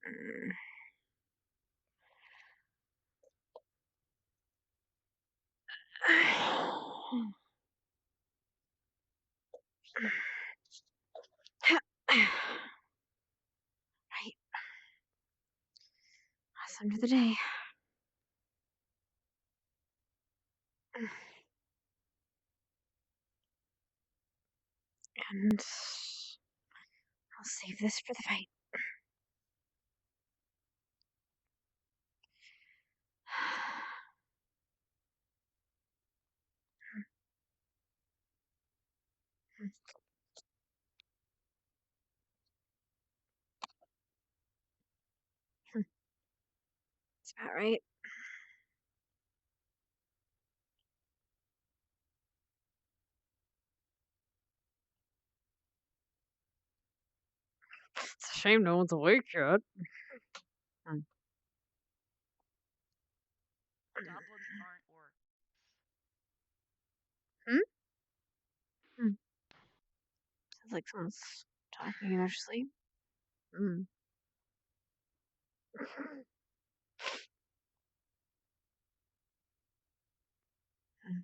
Mm. Right. Last time of the day. And I'll save this for the fight. That's about right. It's a shame no one's awake yet. Hmm. Goblins aren't orcs. Hmm. Sounds like someone's talking in their sleep. Hmm. Right.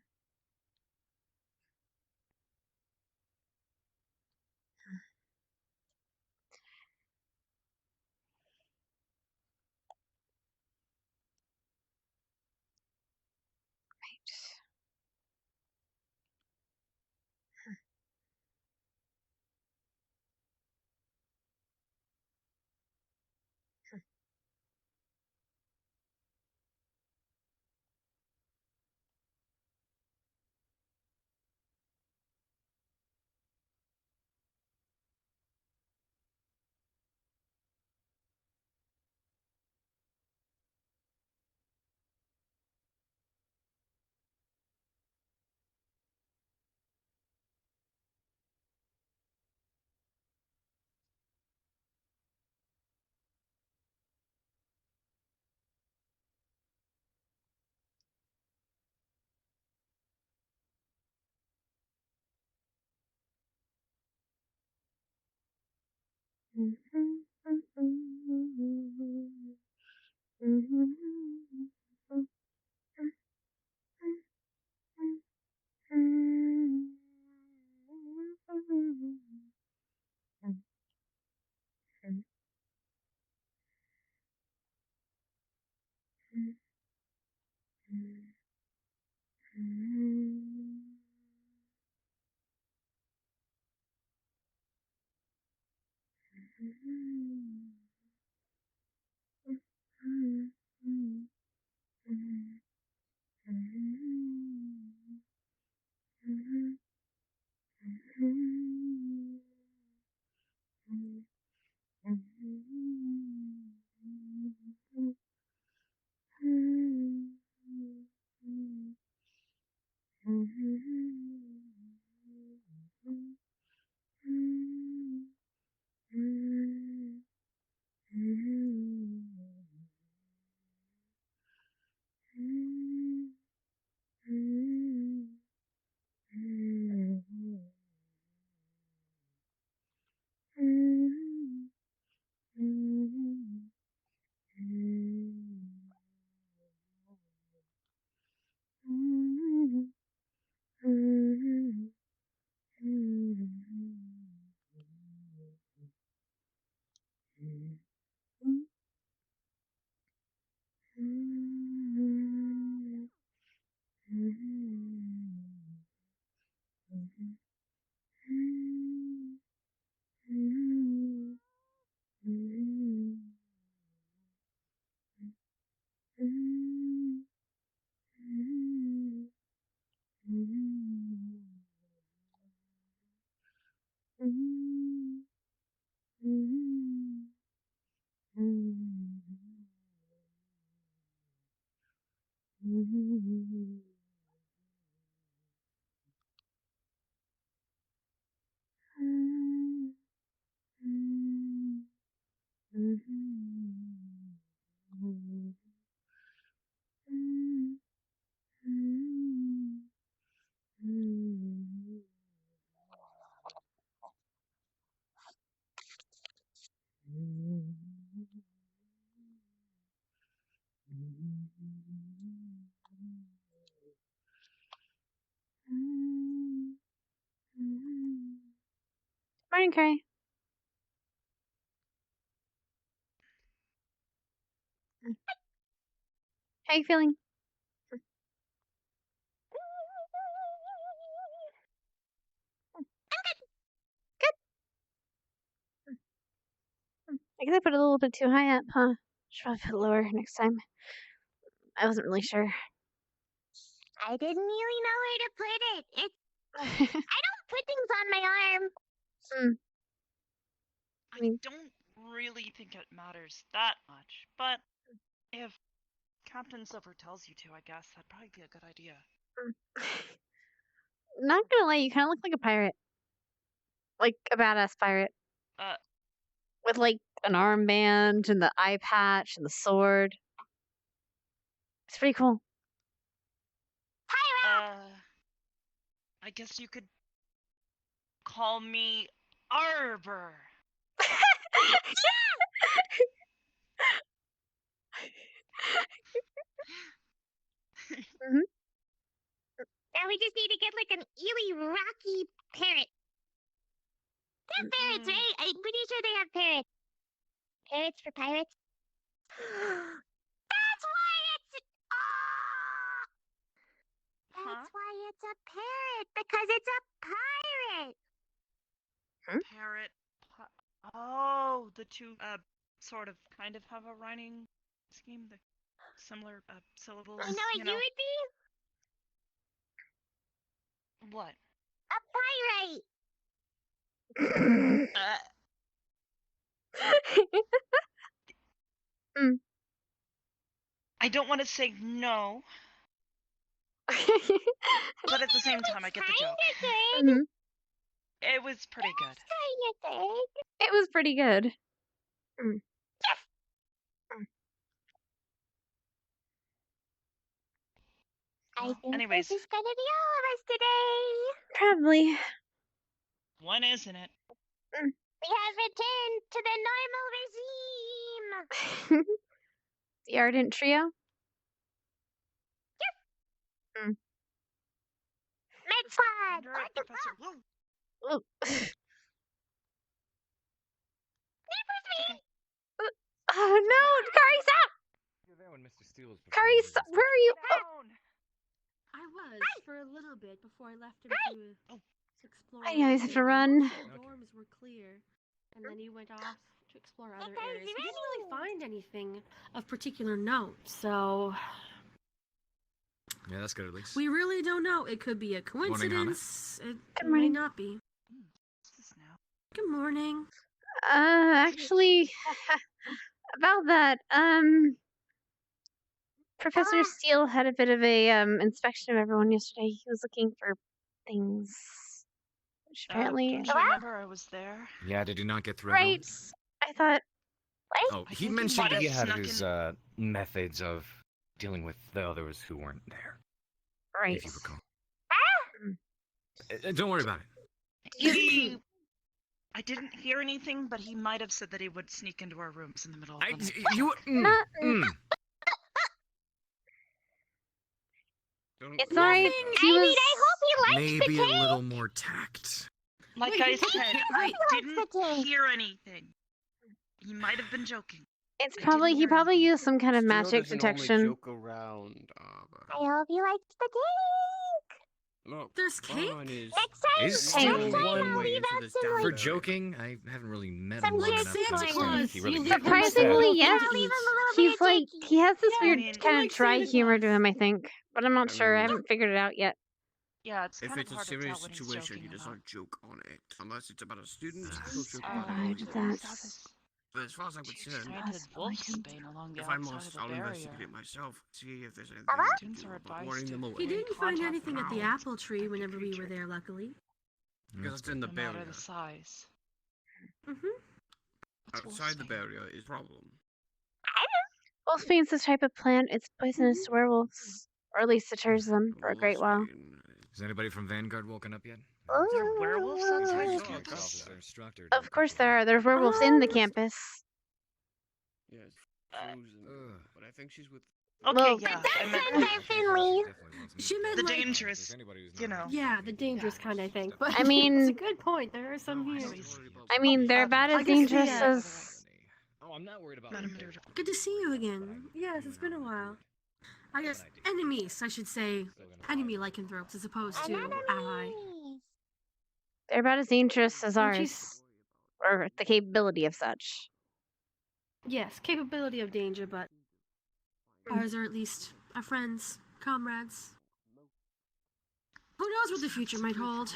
morning, Cray. How you feeling? Good. I guess I put it a little bit too high up, huh? Should probably put it lower next time. I wasn't really sure. I didn't really know where to put it. I don't put things on my arm. I don't really think it matters that much, but if Captain Silver tells you to, I guess that'd probably be a good idea. Not gonna lie, you kind of look like a pirate. Like a badass pirate. With like an armband and the eye patch and the sword. It's pretty cool. I guess you could call me Arbor. Now we just need to get like an eerie, rocky parrot. They have parrots, right? I'm pretty sure they have parrots. Parrots for pirates? That's why it's... Oh! That's why it's a parrot, because it's a pirate! Parrot. Oh, the two, sort of, kind of have a rhyming scheme. The similar, syllables. You know what you would be? What? A pirate! I don't want to say no. But at the same time, I get the joke. Good. It was pretty good. It was pretty good. I think Anyways. this is gonna be all of us today. Probably. When isn't it? We have returned to the normal regime. The Ardent Trio? Med squad. Professor. Whoa. Oh. Oh no! Kari, stop! You're there when Mr. Steele was Kari, where are you? I was for a little bit before I left him to explore. I always have to run. Most of the dorms were clear, and then he went off to explore other areas. He didn't really find anything of particular note, so Yeah, that's good at least. we really don't know. It could be a coincidence. It may morning. not be. Good morning. Actually, about that, Professor Steele had a bit of a inspection of everyone yesterday. He was looking for things, which apparently. Don't you remember I was there? Yeah, did you not get through? Right. I thought. Oh, I he think mentioned might he have had snuck his methods of dealing with the others who weren't there. Right. If you recall. Don't worry about it. I didn't hear anything, but he might have said that he would sneak into our rooms in the middle of the night. It's alright. I mean, I hope he likes maybe the a cake. little more tact. Like I said, I didn't hear anything. He might have been joking. It's probably he probably used some kind of magic detection. Joke around. I hope he likes the cake. Look, There's cake? Next time, Is next Steele time I'll leave out some For like joking, I haven't really met some him long good enough to Santa understand Claus. if he really You gets leave him upset. Surprisingly, Yeah. yes. I'll leave him a little He's bit of like cakey. he has this Yeah, I weird mean- kind Like of dry Santa humor to Claus. him, I think, but I'm not sure. I haven't figured it out yet. Yeah, it's if kind it's of a hard to serious tell when he's situation, joking he does about. not joke on it. Unless it's about a student, he'll joke Oh, about it. that's But as far as I'm concerned, Painted wolfsbane along the if I outside must, of the I'll barrier. investigate it myself. See if there's anything Hello? I can Students do are about advised warning to them away. He didn't find contact anything at the them. apple tree Every whenever we were creature. there, luckily. Because it's in the No matter barrier. the size. Outside the barrier is a problem. wolfbane's this type of plant. It's poisonous to werewolves, or at least deters them for a great while. Has anybody from Vanguard woken up yet? Are there werewolves outside Oh, the God, campus? Officer, instructor. Of course there are. There's werewolves in the campus. Yes, frozen. But I think she's with Okay, Well, yeah. But I meant those are Finley. She meant the like dangerous, you know. yeah, the dangerous kind, I think. But I mean- it's a good point. There are some here. I mean, they're about as I guess the, dangerous as. Oh, I'm not worried about Madam it. Murder. Good to see you again. Yes, it's been a while. I guess enemies, I should say. Enemy lycanthropes as opposed to ally. Anemones. They're about as dangerous as And ours, she's- or the capability of such. Yes, capability of danger, but ours are at least our friends, comrades. Who knows what the future might hold?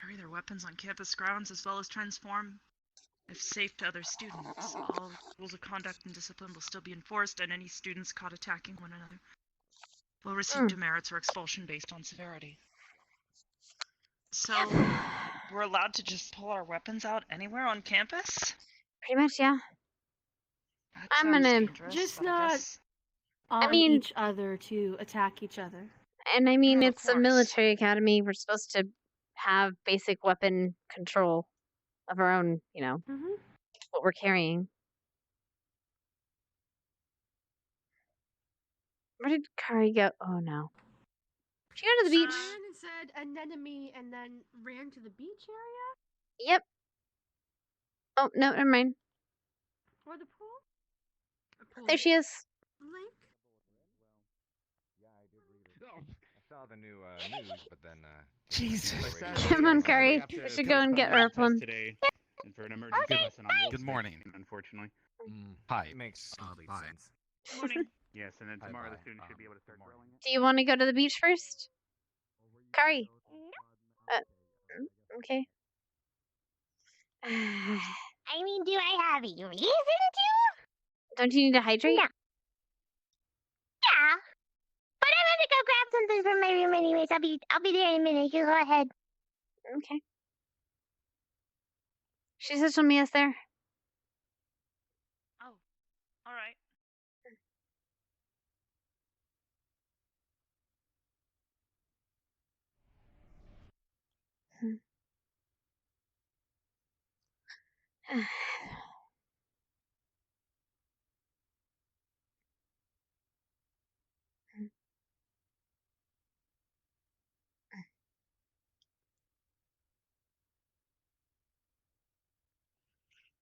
Carry their weapons on campus grounds as well as transform if safe to other students. All rules of conduct and discipline will still be enforced, and any students caught attacking one another will receive demerits or expulsion based on severity. So, we're allowed to just pull our weapons out anywhere on campus? Pretty much, yeah. That I'm sounds gonna- dangerous, Just but I not- guess- On mean- each other to attack each other. And I mean, Of it's a course. military academy. We're supposed to have basic weapon control of our own, Mm-hmm. what we're carrying. Where did Kari go? Oh no. Did she go to the beach? Ran and said anemone and then ran to the beach area? Yep. Oh, no, never mind. Or the pool? Or pool There she is. lake? I saw the new news, but then Jesus. Come on, Curry. We should go and get her one. Today, and for an emergency Okay, lesson on bye. Good morning. Unfortunately. Hi. it makes complete bye. sense. Good morning. Yes, and then Bye tomorrow the bye. students should be able to start Good morning. growing it. Do you want to go to the beach first? Kari. Okay. I mean, do I have a reason to? Don't you need to hydrate? No. Yeah. But I'm gonna go grab something from my room anyways. I'll be there in a minute. You go ahead. Okay. She said she'll meet us there. Oh, alright.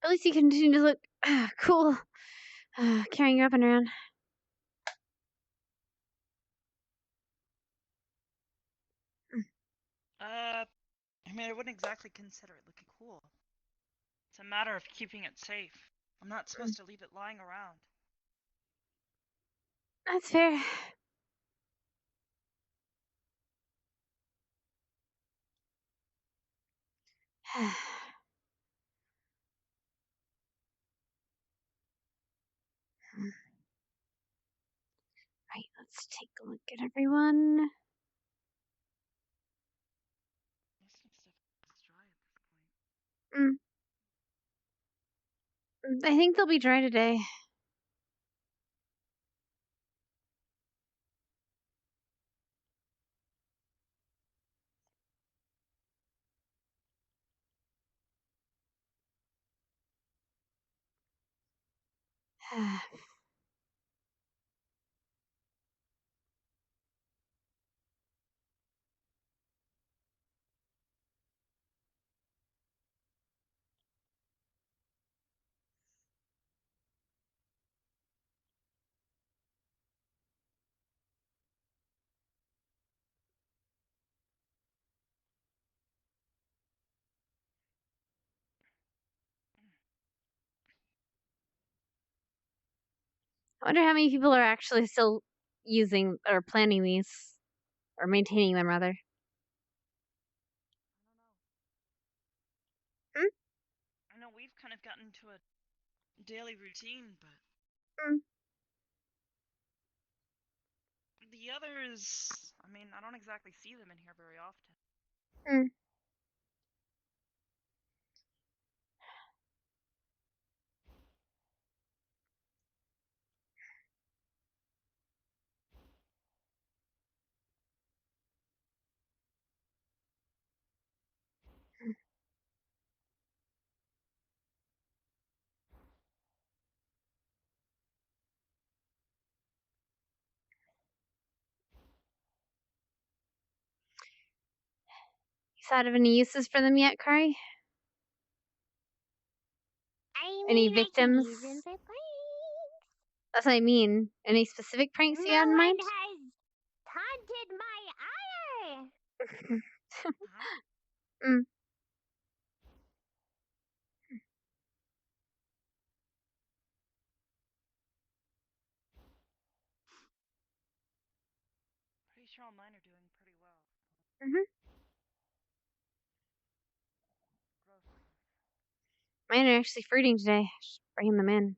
At least you continue to look cool, carrying your weapon around. I mean, I wouldn't exactly consider it looking cool. It's a matter of keeping it safe. I'm not supposed to leave it lying around. That's fair. Right, let's take a look at everyone. Most of the stuff is dry at this point. I think they'll be dry today. I wonder how many people are actually still using or planning these, or maintaining them rather. I know we've kind of gotten into a daily routine, but Mm. the others, I mean, I don't exactly see them in here very often. thought of any uses for them yet, Kari? I Any mean, I can victims? use them for pranks. That's what I mean. Any specific pranks you No had in one mind? has taunted my ire. Huh? Mm. Pretty sure all mine are doing pretty well. Mhm. Gross. Mine are actually fruiting today. Just bringing them in.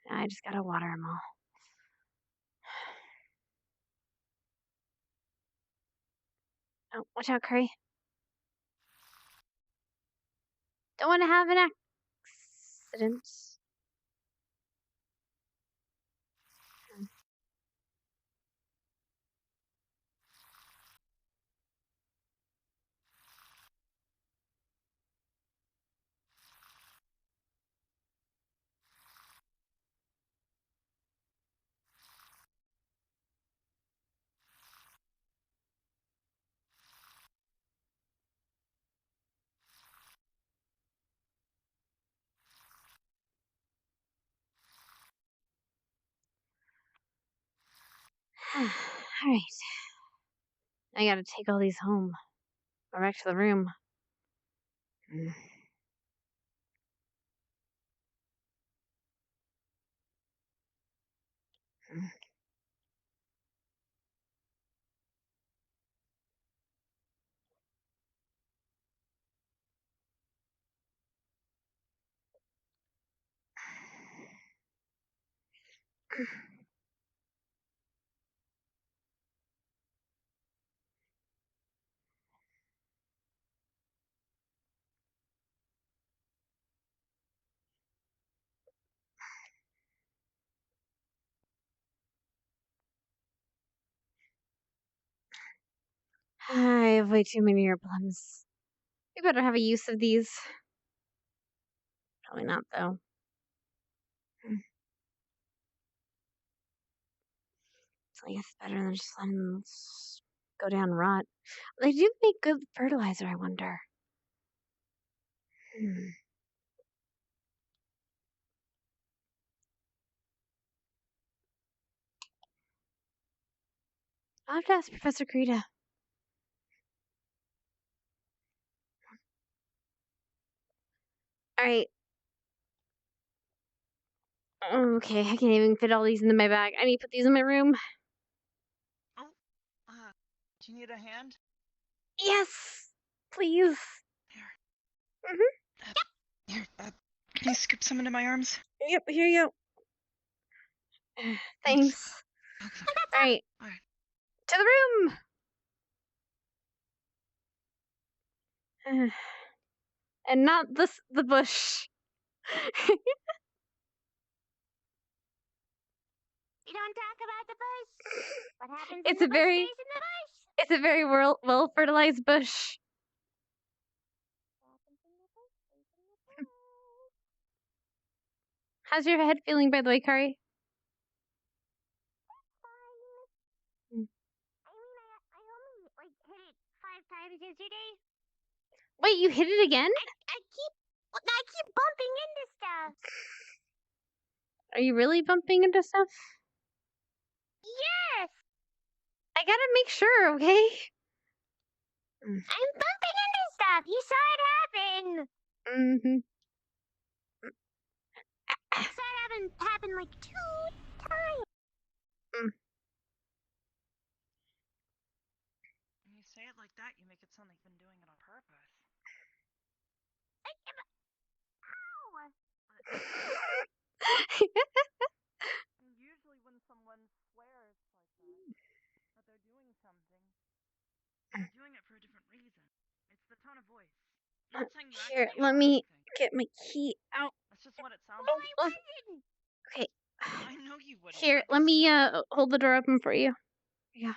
Now I just gotta water them all. Oh, watch out, Curry. Don't want to have an accident. All right. I gotta take all these home. Or back to the room. Mm. Mm. I have way too many earplugs. We better have a use of these. Probably not, though. So I guess it's better than just letting them go down rot. They do make good fertilizer, I wonder. Hmm. I'll have to ask Professor Krita. Alright. Okay, I can't even fit all these into my bag. I need to put these in my room. Oh, do you need a hand? Yes! Please. Here. Mm-hmm. Here, can you scoop some into my arms? Yep, here you go. Thanks. Okay. Alright. Alright. To the room! And not the bush. You don't talk about the bush. What happens It's in a the bush very- stays in the bush. It's a very well fertilized bush. What happens in the bush stays in the bush. How's your head feeling, by the way, Kari? Fine. I mean, I only like hit it 5 times yesterday. Wait, you hit it again? I keep bumping into stuff. Are you really bumping into stuff? Yes, I gotta make sure, okay? I'm bumping into stuff. You saw it happen. Mm-hmm. I saw it happen like 2 times. When you say it like that, you make it sound like you've been doing it on purpose. Usually when someone swears like that they're doing something, they're doing it for a different reason. It's the tone of voice. Not saying you Here, actually let are me anything. get my key out. That's just what it sounds No, like. I wasn't. Okay. I know you wouldn't. Here, I let just me know. hold the door open for you. Yeah.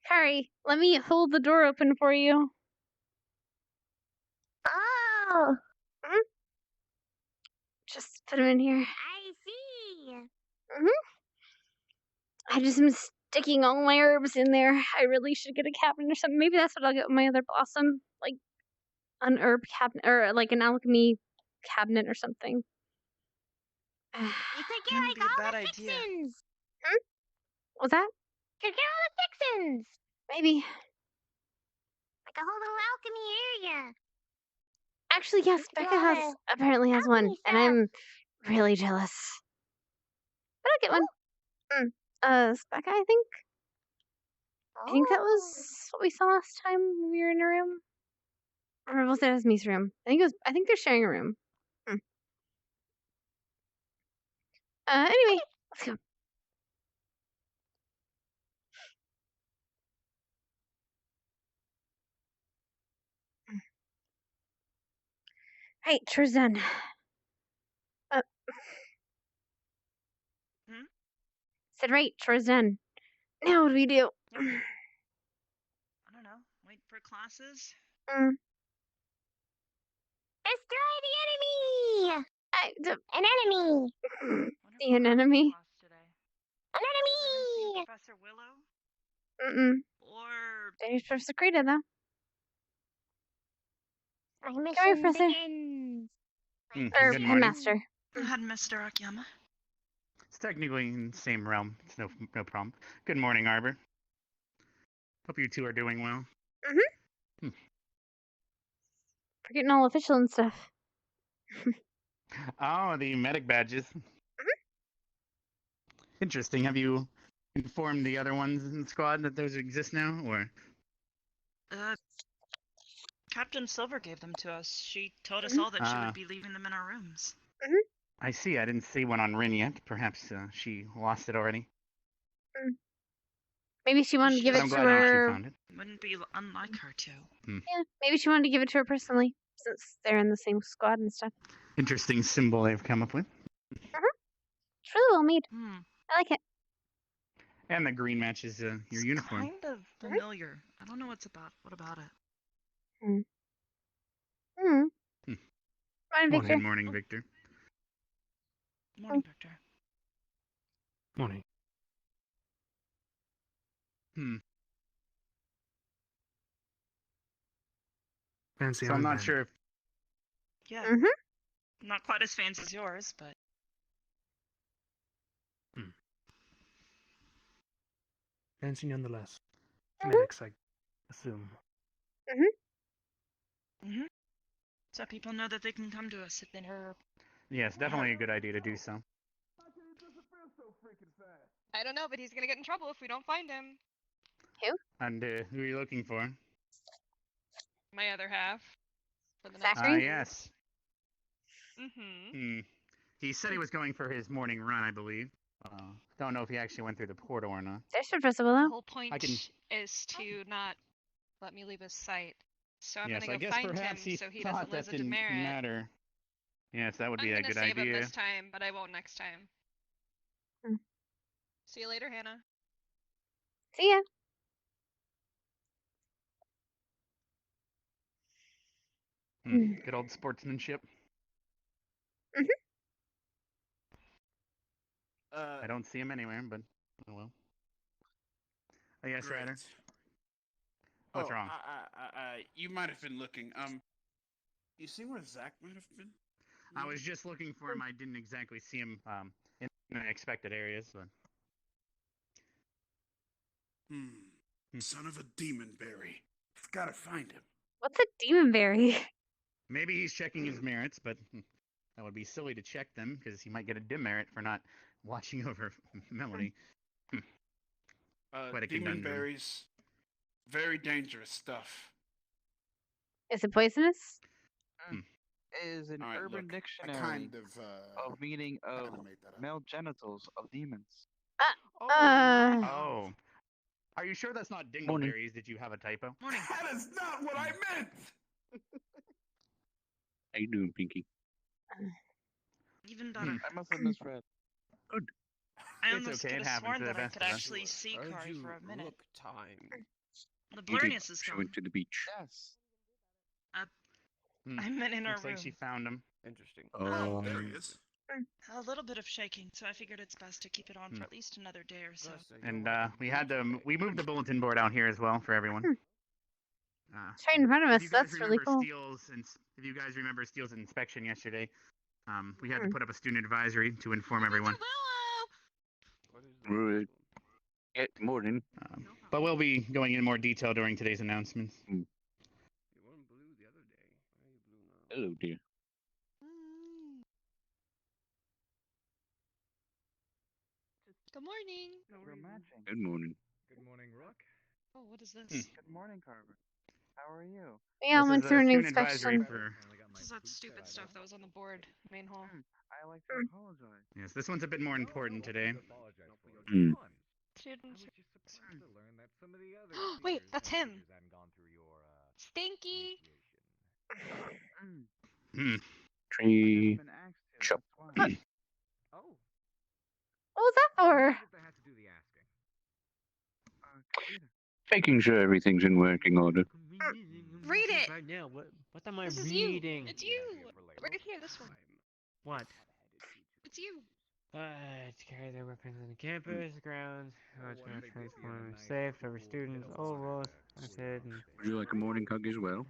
Kari, let me hold the door open for you. Oh. Just put him in here. I see. I just am sticking all my herbs in there. I really should get a cabinet or something. Maybe that's what I'll get with my other blossom, like an herb cabinet or like an alchemy cabinet or something. You could get Wouldn't like be a all bad the idea. fixins. What's that? Could get all the fixins. Maybe. Like a whole little alchemy area. Actually, yes, Yeah, Becca apparently has one, alchemy and I'm really jealous. But I'll get one. Becca, I think. I think that was what we saw last time we were in a room. Or was it Esme's room? I think they're sharing a room. Anyway, let's go. Right, chore's done. Said right, chore's done. Now what do we do? I don't know. Wait for classes? Destroy the enemy! An enemy! What if The we'll have enemy? class today? An Haven't seen enemy! Professor Willow? Mm-mm. Or There's Professor Krita, though. My here, mission Professor. begins. Or Good morning. Headmaster. Headmaster Akiyama? It's technically in the same realm. It's no problem. Good morning, Arbor. Hope you two are doing well. Forgetting all official and stuff. Oh, the medic badges. Interesting. Have you informed the other ones in the squad that those exist now, or? Captain Silver gave them to us. She told us all that she would be leaving them in our rooms. I see. I didn't see one on Rin yet. Perhaps she lost it already. Maybe she wanted to give But it I'm to glad she her. found it. Wouldn't be unlike her to. Yeah, maybe she wanted to give it to her personally, since they're in the same squad and stuff. Interesting symbol they've come up with. It's really well made. I like it. And the green matches your uniform. Kind of familiar. I don't know what about it. Morning, Victor. Good morning, Victor. Morning, Victor. Morning. Fancy So I'm not armband. sure if Yeah. Not quite as fancy as yours, but Fancy nonetheless. Medics, I assume. so people know that they can come to us if they hear. yeah, it's definitely a good idea to do so. I don't know, but he's gonna get in trouble if we don't find him. And who are you looking for? My other half. For the Zachary? next Yes. He said he was going for his morning run, I believe. Don't know if he actually went through the portal or not. There's Professor The Willow. whole point is to not let me leave his sight. So I'm yes, gonna I go guess find him perhaps he so he thought doesn't lose that a didn't demerit. matter. Yes, that would be I'm a gonna good save him idea. this time, but I won't next time. See you later, Hannah. See ya. Good old sportsmanship. I don't see him anywhere, but oh well. Oh yes, Great. Ryder. What's wrong? You might have been looking. You see where Zach might have been? I was just looking for him. I didn't exactly see him in the expected areas, but. Son of a demon berry. I've got to find him. What's a demonberry? Maybe he's checking his merits, but that would be silly to check them because he might get a demerit for not watching over Melody. Quite a Demon conundrum. berries. Very dangerous stuff. Is it poisonous? Is an Alright, urban look, dictionary I kind of meaning of made that up. male genitals of demons. Oh. Are you sure that's not dingleberries? Did you have a typo? Morning. That is not what I meant! How you doing, Pinky? Even better. I must have misread. Good. I It's almost okay, could it have happens sworn to the that I best could of us. actually see Kari for a minute. time. The blurriness is She gone. went to the beach. Yes. I meant in our Looks room. like she found him. Interesting. Oh, there he is. A little bit of shaking, so I figured it's best to keep it on for at least another day or so. And we moved the bulletin board out here as well for everyone. It's right in front of us. If you guys That's really remember cool. if you guys remember Steele's inspection yesterday, we had to put up a student advisory to inform everyone. Right. Good morning. But we'll be going into more detail during today's announcements. Hello, dear. Good morning. We're matching. Good morning. Good morning, Rook. Oh, what is this? Good morning, Carver. How are you? Yeah, I went through an student advisory inspection. for. This is that stupid stuff that was on the board, main hall. I like to apologize. Yes, this one's a bit more important today. Students. Wait, that's him. Stinky. Tree. Chop. What was that for? Making sure everything's in working order. Read it. Right now, what am I This is reading? you. It's you. Right here, this one. What? It's you. To carry their weapons on the campus, grounds, how it's going to transform safe for every student, all rules, and Would you like a morning hug as well?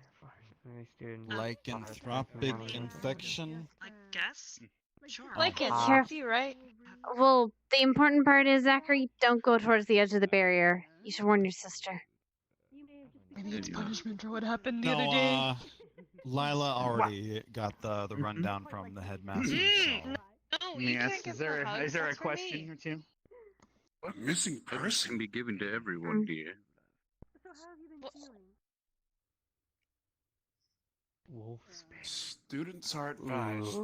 Lycanthropic infection? I guess? Sure. Like it. Sure. It's you, right? Well, the important part is, Zachary, don't go towards the edge of the barrier. You should warn your sister. Maybe it's punishment for what happened the No, other day. Lila already got the rundown from the headmaster. So. No, you Yes, can't give is there her hugs. is there a That's for question me. or two? A missing person can be given to everyone, dear. So how have you been feeling? Students are advised.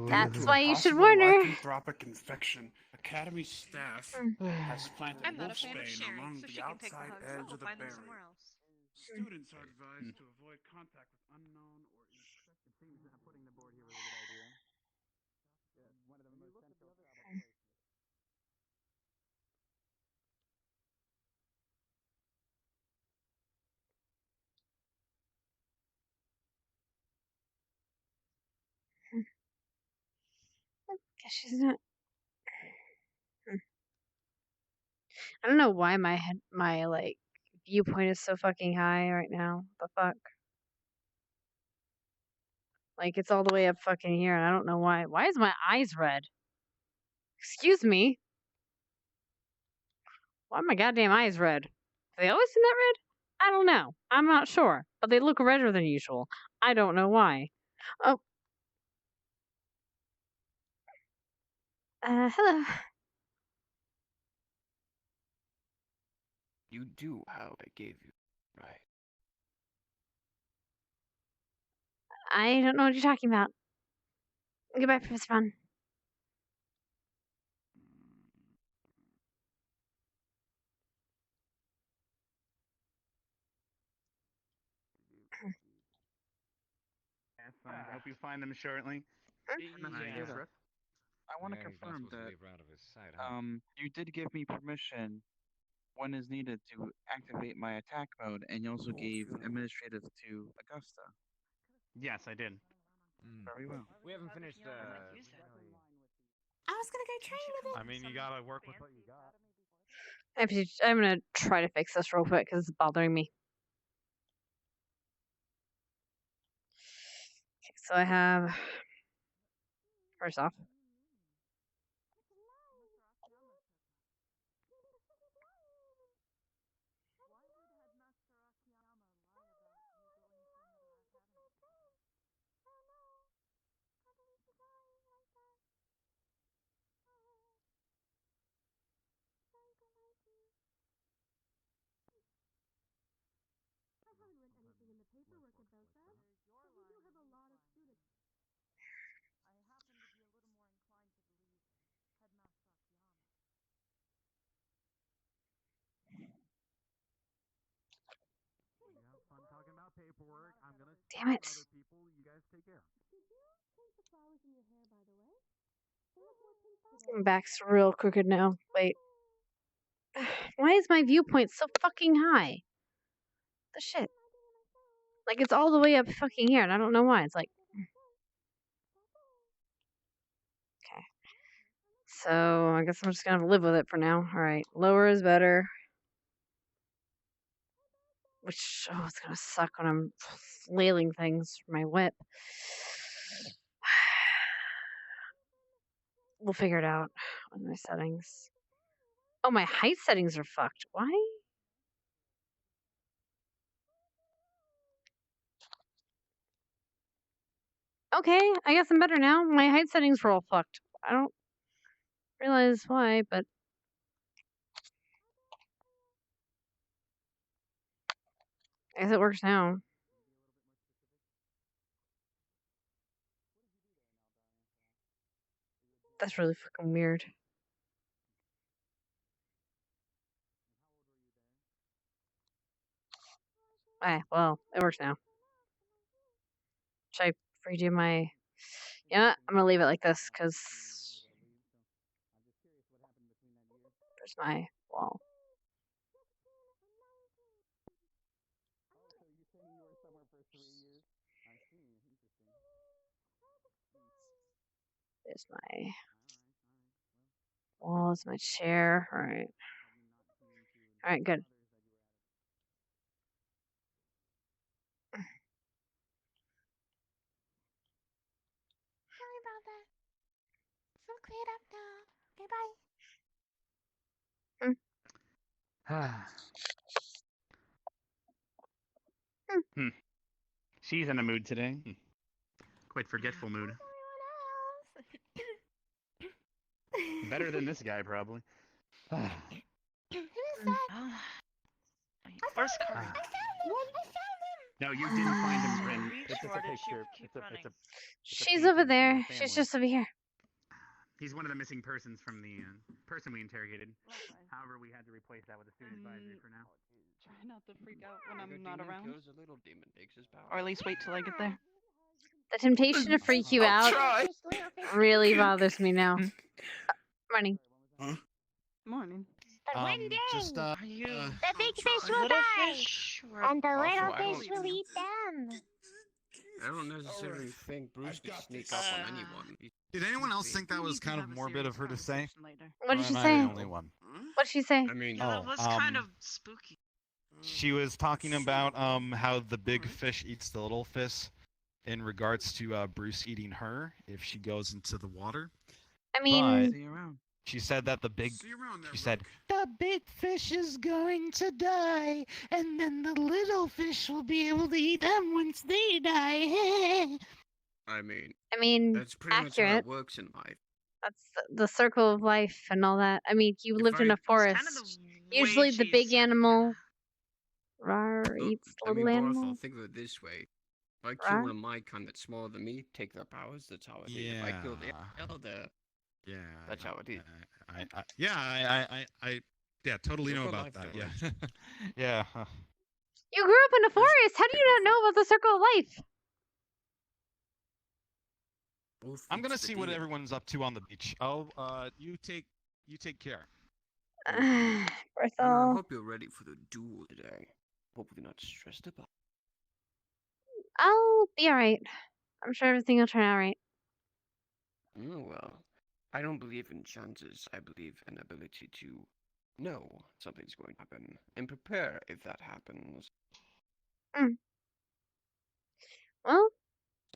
That's Due to why a you should possible warn her. lycanthropic infection, Academy staff has planted I'm not a fan of wolfsbane sharing, along so the she can take the outside hugs. edge I'll of the find them barrier. somewhere else. Students are advised to avoid contact with unknown or infected. Putting the board here was a good idea. One of the most central Guess she's not. I don't know why my viewpoint is so fucking high right now. The fuck? Like, it's all the way up fucking here, and I don't know why. Why is my eyes red? Excuse me? Why are my goddamn eyes red? Have they always been that red? I don't know. I'm not sure. But they look redder than usual. I don't know why. Oh. Hello. You do how I gave you, right? I don't know what you're talking about. Goodbye, Professor Fun. Yes, I hope you find them shortly. I want to confirm that you did give me permission when is needed to activate my attack mode, and you also gave administrative to Augusta. Yes, I did. Very well. We haven't finished. I was gonna go train with it. I mean, you gotta work with what you got. I'm gonna try to fix this real quick because it's bothering me. Okay, so I have. First off. Damn it. My back's real crooked now. Wait. Why is my viewpoint so fucking high? The shit. Like, it's all the way up fucking here, and I don't know why. It's like. So I guess I'm just gonna have to live with it for now. Alright, lower is better. Which, oh, it's gonna suck when I'm flailing things for my whip. We'll figure it out with my settings. Oh, my height settings are fucked. Why? Okay, I guess I'm better now. My height settings were all fucked. I don't realize why, but I guess it works now. That's really fucking weird. Well, it works now. Should I redo my... Yeah, I'm gonna leave it like this, because... There's my wall. There's my wall, is my chair. Alright. Alright, good. Sorry about that. So cleared up now. Okay, bye. She's in a mood today. Quite forgetful mood. Better than this guy, probably. Who's that? Where's Kari? I found him! No, you didn't find him, Rin. It's just a picture. She's over there. She's just over here. He's one of the missing persons from the person we interrogated. However, we had to replace that with a student advisory for now. Try not to freak out when I'm not around. Or at least wait till I get there. The temptation to freak you out really bothers me now. Morning. Huh? Morning. But one day, Just, the big fish will die, and the little fish will eat them. I don't necessarily think Bruce could sneak up on anyone. Did anyone else think that was kind of morbid of her to say? What did she Or am I say? the only one? What'd she say? I mean, That was kind of spooky. She was talking about how the big fish eats the little fish in regards to Bruce eating her if she goes into the water. I mean, But she said that the big the big fish is going to die, and then the little fish will be able to eat them once they die. I mean, that's pretty much how accurate. it works in life. That's the circle of life and all that. I mean, you lived in a forest. Usually the big animal eats I mean, little Barthol, animal. think of it this way. If I kill one of my kind that's smaller than me, take their powers, that's how it is. If I kill the elder, that's how it is. I totally know about that. Yeah. Yeah. You grew up in a forest. How do you not know about the circle of life? I'm gonna see what everyone's up to on the beach. You take care. I Barthol. hope you're ready for the duel today. Hopefully not stressed about. I'll be alright. I'm sure everything will turn out right. Oh well, I don't believe in chances. I believe in ability to know something's going to happen and prepare if that happens. Well,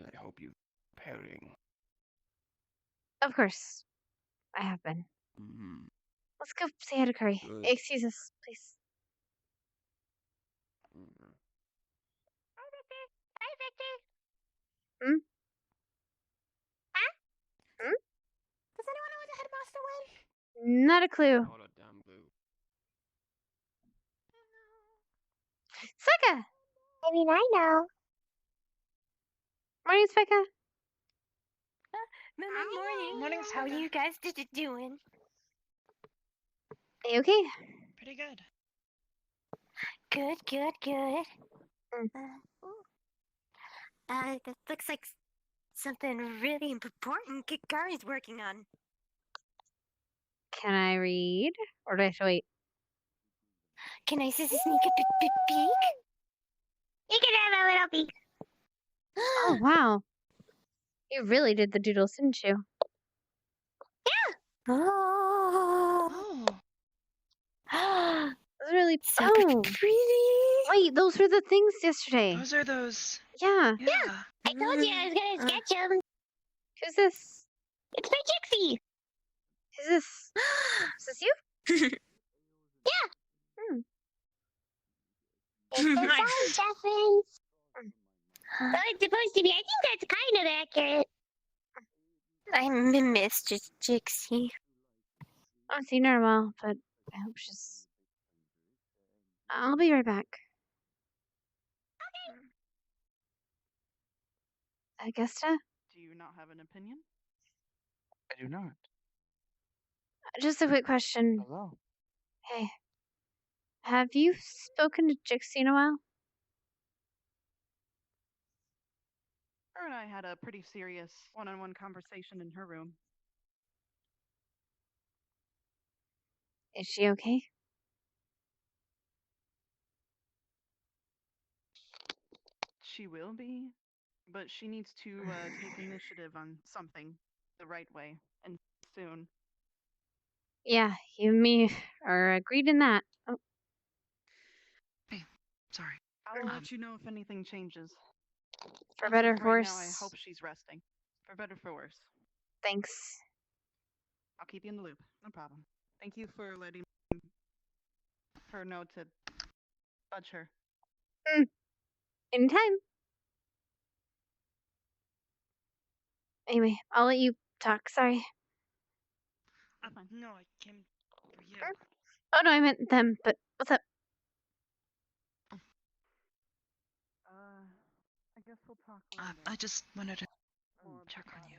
I hope you're preparing. of course. I have been. Let's go say hi to Curry. Good. Excuse us, please. Hi, Victor. Hi, Victor. Hmm? Huh? Hmm? Does anyone know when the headmaster went? Not a clue. Not a damn clue. Sveka! I mean, I know. Morning, Sveka. Morning. Morning, How are Sveka. you guys doing? Are you okay? Pretty good. Good. That looks like something really important Kikari's working on. Can I read? Or do I have to wait? Can I sneak a peek? You can have a little peek. Oh, wow. You really did the doodles, didn't you? Yeah, Oh. Those are really So pretty. Wait, those were the things yesterday. Those are those. Yeah. Yeah. I told you I was gonna sketch them. Who's this? It's my Jixie. Is this? Is this you? Yeah. Hmm. It's the size difference. So it's supposed to be. I think that's kind of accurate. I miss Jixie. I haven't seen her in a while, but I hope she's. I'll be right back. Augusta? Do you not have an opinion? I do not. Just a quick question. Hello. Hey. Have you spoken to Jixie in a while? Her and I had a pretty serious one-on-one conversation in her room. Is she okay? She will be, but she needs to take initiative on something the right way, and soon. Yeah, you and me are agreed in that. Oh. Hey, sorry. I'll let you know if anything changes. For As better of or right worse. now, I hope she's resting. For better or for worse. Thanks. I'll keep you in the loop. No problem. Thank you for letting her know to budge her. Anytime. Anyway, I'll let you talk. Sorry. No, I came for you. Oh no, I meant them. But what's up? I guess we'll talk later. I just wanted to check on you.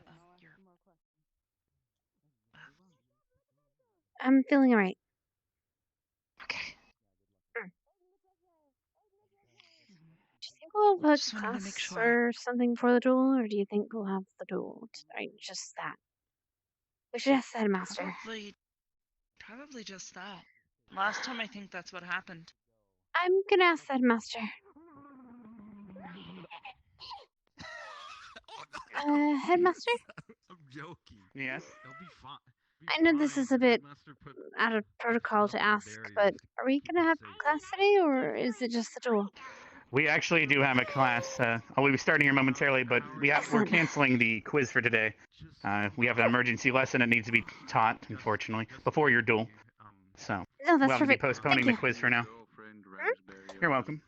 I'm feeling alright. Okay. Do you think we'll put Just wanted to make class sure. or something for the duel, or do you think we'll have the duel tonight? Just that. We should ask the headmaster. Probably just that. Last time I think that's what happened. I'm gonna ask the headmaster. Headmaster? I'm joking. Yes. It'll be fine. I know this is a bit out of protocol to ask, but are we gonna have class today, or is it just the duel? We actually do have a class. We'll be starting here momentarily, but we're canceling the quiz for today. We have an emergency lesson that needs to be taught, unfortunately, before your duel. So No, that's we'll have to be perfect. postponing the Thank you. quiz for now. You're welcome.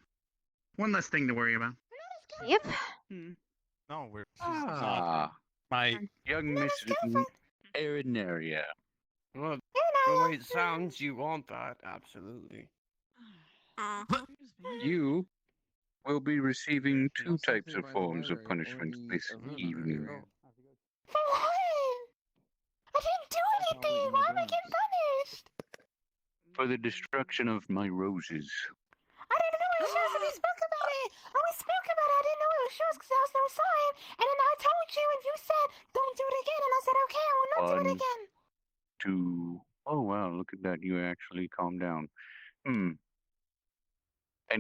One less thing to worry about. Yep. No, we're. My young Miss Erinaria. Well, the way it sounds, you want that, absolutely. You will be receiving two types of forms of punishment this evening. For what? I didn't do anything. Why am I getting punished? For the destruction of my roses. I didn't know it was yours and we spoke about it. Oh, we spoke about it. I didn't know it was yours because there was no sign. And then I told you and you said, don't do it again. And I said, okay, I will not do it again. Oh wow, look at that. You actually calmed down. And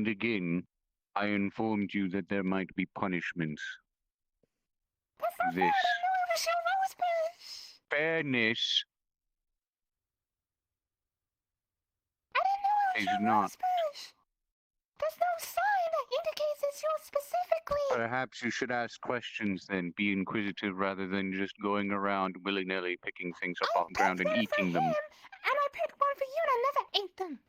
again, I informed you that there might be punishments. That's not fair. I didn't know it was your rose bush. Fairness I didn't know it was is your not. rose bush. There's no sign that indicates it's yours specifically. Perhaps you should ask questions then. Be inquisitive rather than just going around willy-nilly picking things up off the ground and eating them. And I picked one for you and I never ate them.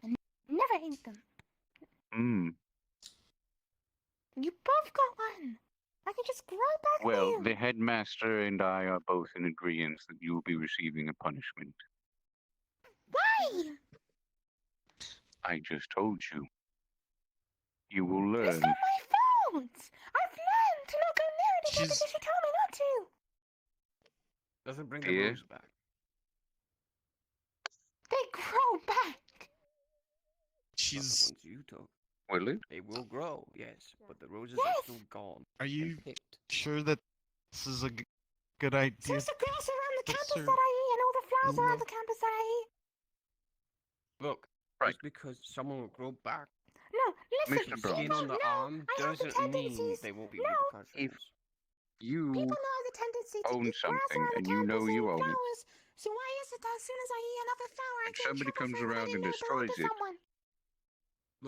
You both got one. I can just grow back Well, new. the headmaster and I are both in agreement that you will be receiving a punishment. Why? I just told you. You will learn. It's not my fault. I've learned to not go near it again because you told me not to. Doesn't bring the Dear? rose back. They grow back. She's. Once you took. Will it? They will grow, yes, but the roses Yes. are still gone. Are you picked. sure that this is a good idea? There's the grass around the campus sir. that I eat and all the flowers around the campus that I eat. Look, right. Just because someone will grow back, No, listen. Mr. the skin on the arm I have the doesn't mean tendencies. they won't be No. repercussions. You People know the tendency to own eat grass something around and the you campus know you and own it. flowers. So why is as soon as I eat another flower, I If can somebody travel comes further around than and they throw it destroys to it, someone.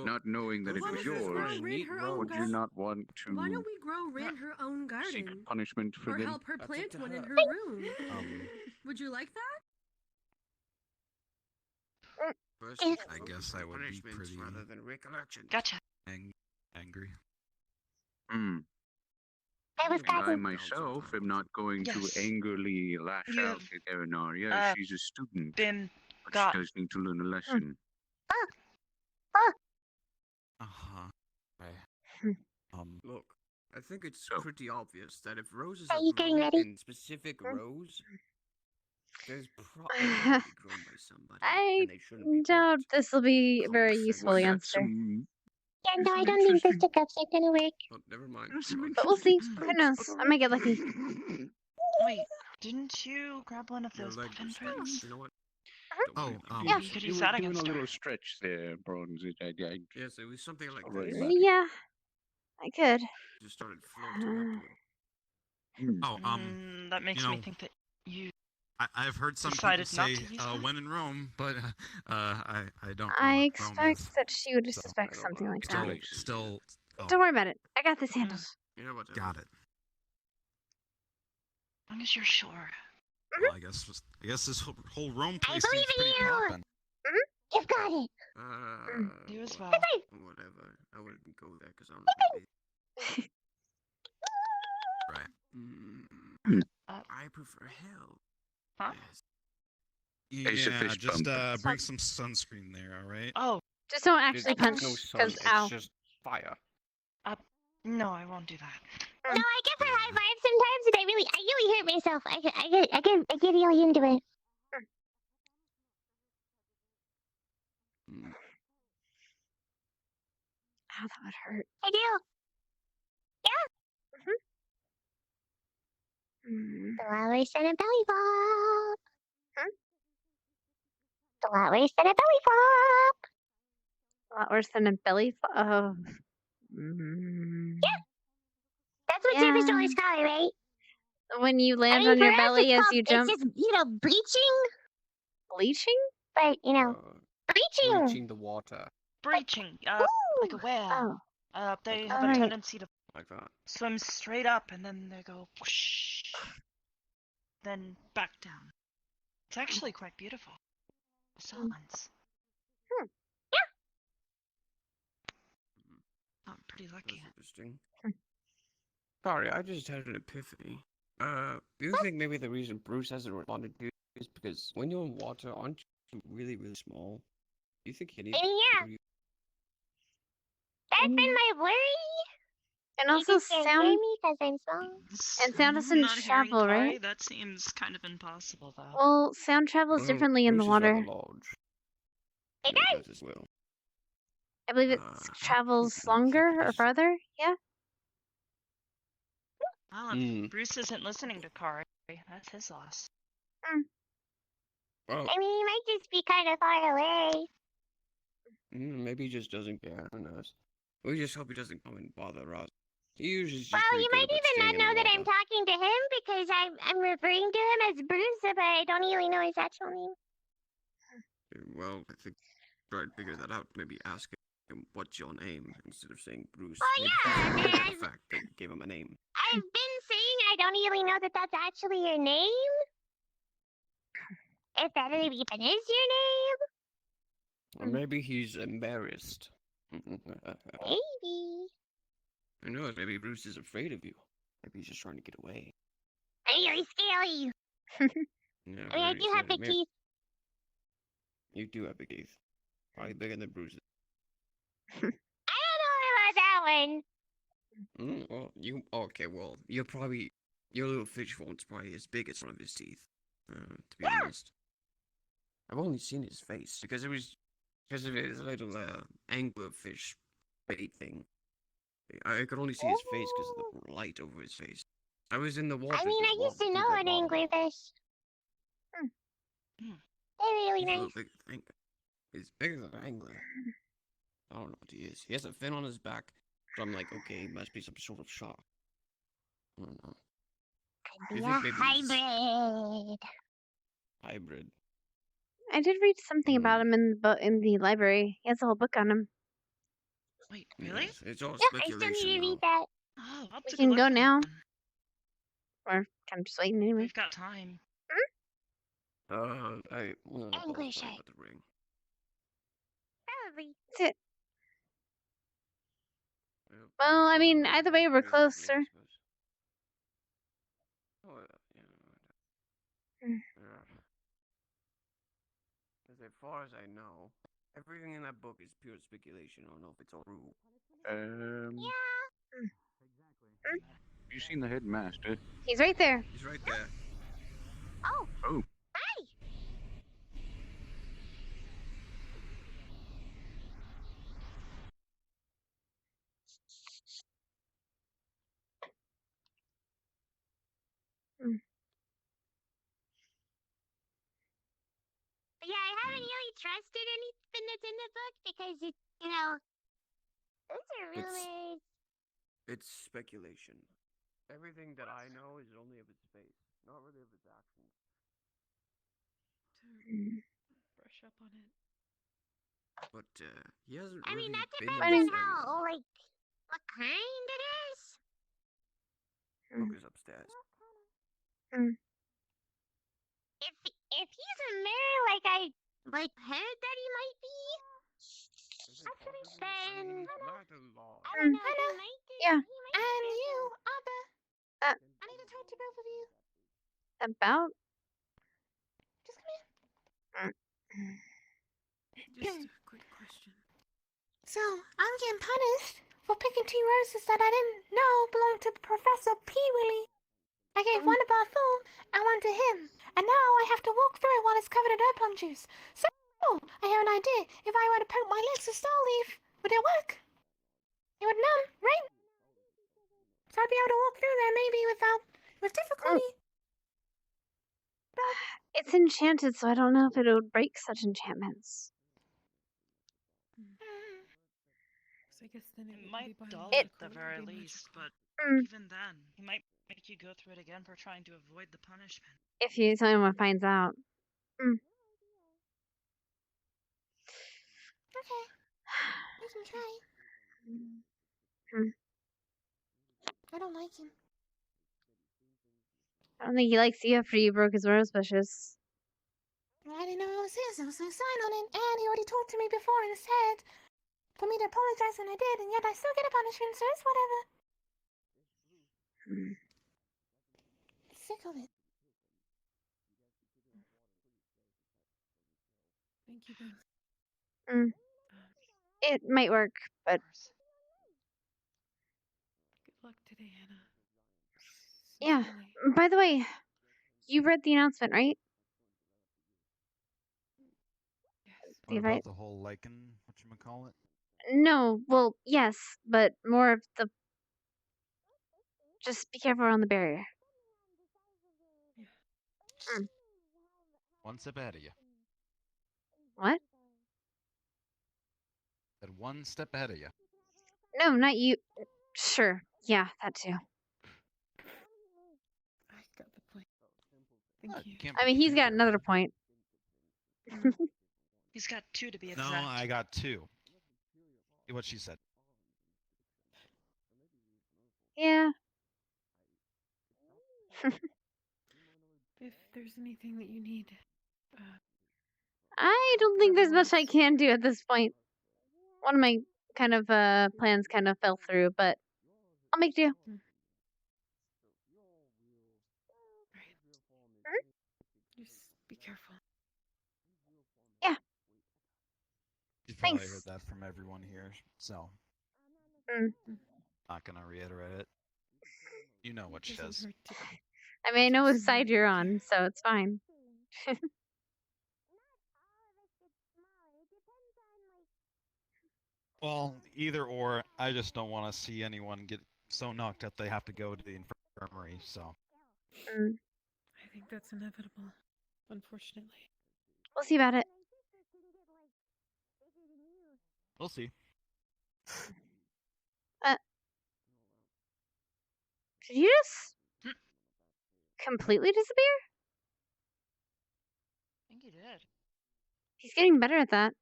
not knowing that it Why was don't we grow yours, Rin her own would you garden? not want Why to don't we grow Rin her own seek garden? punishment for Or them? help her That's plant up to one in her. her room? Um, Would you like that? First, I guess I would be punishments pretty rather than recollections. Gotcha. angry. That was I Gordon. myself am not going to Yes. angrily lash You out have, at Erinaria. uh, She's a student, Been but got. she does need to learn a lesson. Uh-huh. Look, I think it's So. pretty obvious that if roses Are are you getting grown ready? in specific rows, there's they can't be grown by somebody, I and they shouldn't be doubt picked. this will be a very Common useful sense. That's answer. some. Yeah, no, I some don't think the interesting- stick-ups are gonna work. Oh, never mind. But we'll see. Who knows? I might get lucky. Wait, didn't you grab one of Your those leg puffin is fruits? You know what? Oh, Yeah. You could You use were that doing against a her. little stretch there, Bronze. Yes, it was something like Alright, this. buddy. Yeah, I could. Just started floating upward. Oh, That makes you me know, think that you. I've heard some people decided not say to use that? when in Rome, but I don't know I what Rome expect is. that she would So, expect something like that. Still. Oh, Don't worry about it. I got this handled. You know what? got it. As long as you're sure. Well, I guess this whole Rome I place believe seems in pretty you! poppin'. You've got it! You as well. Whatever. I wouldn't go there because I'm. Right. I prefer hell. Huh? Yes. It's a Yeah, fist just bump. bring some sunscreen there, all right? Oh, Just don't actually There's punch, no sun, because it's ow. just fire. no, I won't do that. No, I give her high fives sometimes, and I really hurt myself. I get really into it. Ow, that would hurt. I do. Flowers and a belly flop. Flowers and a belly flop. A lot worse than a belly flop. Yeah. That's what Yeah. surface rollers call it, right? When you land I mean, on for your us, belly it's as called, you jump. It's just, bleaching. Bleaching? But, breaching. Reaching the water. Breaching, like a whale. Oh. They have Alright. a tendency to Like that. swim straight up and then they go whoosh, then back down. It's actually quite beautiful. The sounds. I'm pretty lucky. That's interesting. Sorry, I just had an epiphany. Do you think maybe the reason Bruce hasn't responded to you is because when you're in water, aren't you really, really small? Do you think he needs Yeah. That's been my worry. And You also just can't hear sound. me because I'm small. And sound doesn't Not hearing travel, Kari, right? that seems kind of impossible, though. Well, sound travels differently in the Bruce is rather water. large. It Yeah, does. as well. I believe it travels longer or farther. Yeah. Well, if Bruce isn't listening to Kari, that's his loss. Well, I mean, he might just be kind of far away. maybe he just doesn't care. Who knows? We just hope he doesn't come and bother us. He usually just Well, pretty you good might about even staying not in the know that I'm water. talking to him because I'm referring to him as Bruce, but I don't really know his actual name. Well, I think try to figure that out. Maybe ask him what's your name instead of saying Bruce. Oh, Maybe yeah, he's aware of and the fact that you gave him a name. I've been saying I don't really know that that's actually your name. If that even is your name. Or maybe he's embarrassed. Maybe. Who knows? Maybe Bruce is afraid of you. Maybe he's just trying to get away. Really scary. Yeah, I mean, I very do have scary. big teeth. You do have big teeth. Probably bigger than Bruce's. I don't know about that one. Well, you okay? Well, your little fish one's probably as big as one of his teeth. To be honest, I've only seen his face because of his little anglerfish bait thing. I could only see his face because of the light over his face. I was in the water. I mean, I used to know an anglerfish. They're really nice. Big thing. He's bigger than an angler. I don't know what he is. He has a fin on his back, so I'm like, okay, he must be some sort of shark. I don't know. Could be You a think maybe he's hybrid. hybrid. I did read something about him in the library. He has a whole book on him. Wait, really? Yes, it's all Yeah, I still speculation need to now. read that. Oh, I'll We take a can look go at that now. then. We're kind of just waiting anyway. We've got time. I want to English, play with the ring. Probably. That's it. Well, I mean, either way, we're closer. Oh, yeah. Mm. As far as I know, everything in that book is pure speculation. I don't know if it's all true. Yeah. Have you seen the headmaster? He's right there. He's right there. Oh. Oh. Hi. Mm. Yeah, I haven't really trusted anything that's in the book because it, those are rumors. It's speculation. Everything that I know is only of its face, not really of its actions. Brush up on it. But he hasn't I mean, really that been depends in on this area. like, what kind it is. Book is upstairs. If he's a mayor like I heard that he might be, then I don't know. He might be. Yeah. And you, Abba. I need to talk to both of you. About? Just come here. Just a quick question. So, I'm getting punished for picking 2 roses that I didn't know belonged to Professor P. Willie. I gave one to Barthol and one to him, and now I have to walk through it while it's covered in herb plum juice. So, I have an idea. If I were to poke my legs with star leaf, would it work? It would numb, right? So I'd be able to walk through there maybe with difficulty. It's enchanted, so I don't know if it would break such enchantments. So I guess then It it might would be dull biological, at the it would very be least, magical. but even then, he might make you go through it again for trying to avoid the punishment. If someone finds out. Okay. We can try. I don't like him. I don't think he likes you after you broke his rose bushes. I didn't know it was his. There was no sign on it, and he already talked to me before and said for me to apologize, and I did, and yet I still get a punishment, so it's whatever. Sick of it. Thank you both. It might work, but Good luck today, Hannah. yeah. By the way, you read the announcement, right? What about the whole lichen, whatchamacallit? No, well, yes, but more of the. Just be careful around the barrier. One step ahead of you. What? At one step ahead of you. No, not you. Sure, yeah, that too. I got the point. Thank you. I mean, he's got another point. He's got 2 to be No, exact. I got 2. What she said. Yeah. If there's anything that you need, I don't think there's much I can do at this point. One of my kind of plans kind of fell through, but I'll make do. just be careful. Yeah. You've probably Thanks. heard that from everyone here, so not gonna reiterate it. You know what she says. I mean, I know what side you're on, so it's fine. Well, either or, I just don't want to see anyone get so knocked out they have to go to the infirmary, so. I think that's inevitable, unfortunately. We'll see about it. We'll see. Did you just completely disappear? I think he did. He's getting better at that.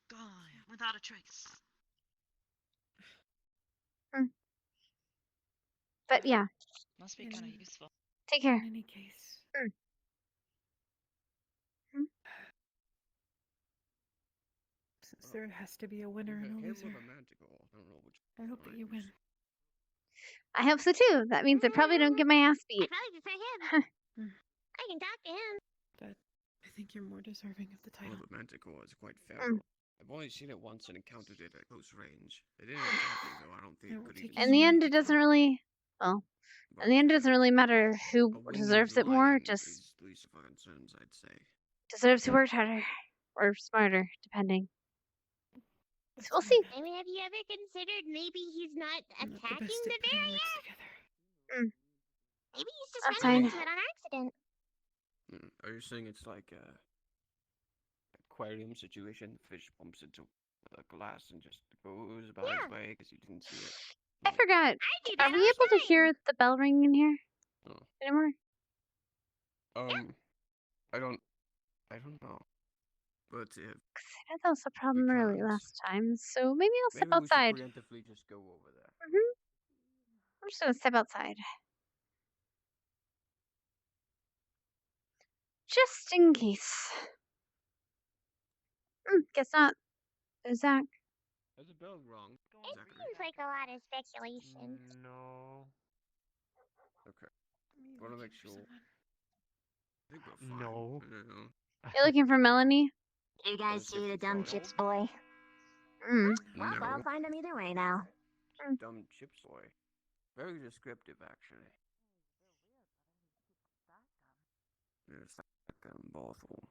Gone without a trace. But yeah, Must be kind of useful. take care. In any case. Since there has to be a winner and a loser, I hope that you win. I hope so too. That means I probably don't get my ass beat. Probably just for him. I can talk to him. But I think you're more deserving of the title. Well, the Manticore is quite feral. I've only seen it once and encountered it at close range. It didn't attack me, though. I don't think it could even. In the end, it doesn't really. Well, in the end, it doesn't really matter who deserves it more. Just least of our concerns, I'd say. deserves who worked harder or smarter, depending. So we'll see. I mean, have you ever considered maybe he's not attacking the bear yet? Maybe he's just That's running fine. into it on accident. Are you saying it's like a aquarium situation? Fish bumps into a glass and just goes about his way because he didn't see it. I forgot. Are we able to hear the bell ring in here anymore? I don't know. But I know that was a problem early last time, so maybe I'll step maybe outside. we should preemptively just go over there. I'm just gonna step outside. Just in case. Guess not. There's Zach. There's a bell wrong. It seems like a lot of speculation. No. Okay. Want to make sure. I think we're fine. No. You're looking for Melanie? You guys see the dumb chips boy? Mm. Well, No. I'll find him either way now. Dumb chips boy. Very descriptive, actually. It's like Bothell.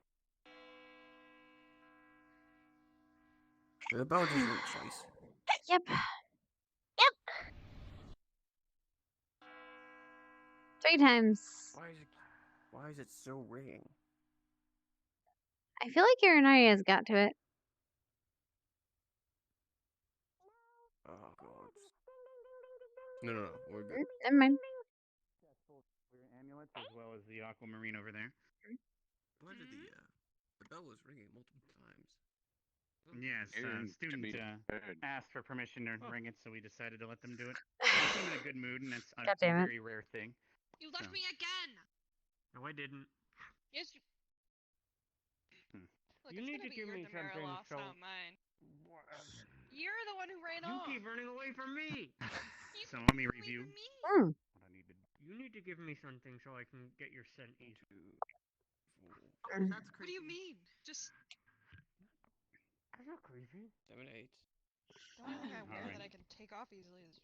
The bell just went twice. Yep. Yep. 3 times. Why is it so ringing? I feel like Urinaria got to it. Oh god. No, we're good. Never mind. Amulets as well as the aquamarine over there. Why did the bell was ringing multiple times? Yes, Aaron, student to be heard. asked for permission to ring it, so we decided to let them do it. They seem in a good mood, and that's a God damn it. very rare thing. You left me again. No, I didn't. Yes, you. Look, You it's need gonna to be give your me Demara something loss, so. not mine. You're the one who ran You off. keep running away from me. So let me review. Mm. What I need to do. You need to give me something so I can get your scent easy. That's What do you mean? Just That's not creepy. 7, 8. the only thing I wear Alright. that I can take off easily is.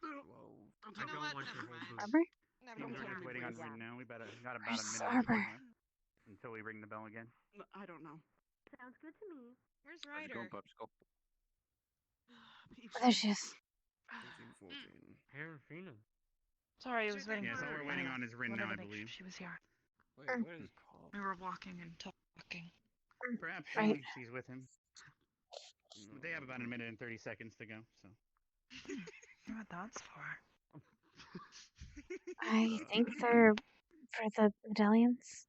12. I You know don't what? want your Never whole mind. booth. Arbor? Never Seems we're mind. just waiting on Rin now. We got about a Where's minute Arbor? left until we ring the bell again. I don't know. Sounds good to me. Where's How's it going, Ryder? Popsicle? There she is. 13, 14. Hair Fina. Sorry, I was waiting Yes, for all we're waiting on is Rin wanted now, I to make sure believe. she was here. Wait, what is called? We were walking and talking. Perhaps Right. she's with him. But they have about a minute and 30 seconds to go, so. You know what that's for? I think they're for the medallions.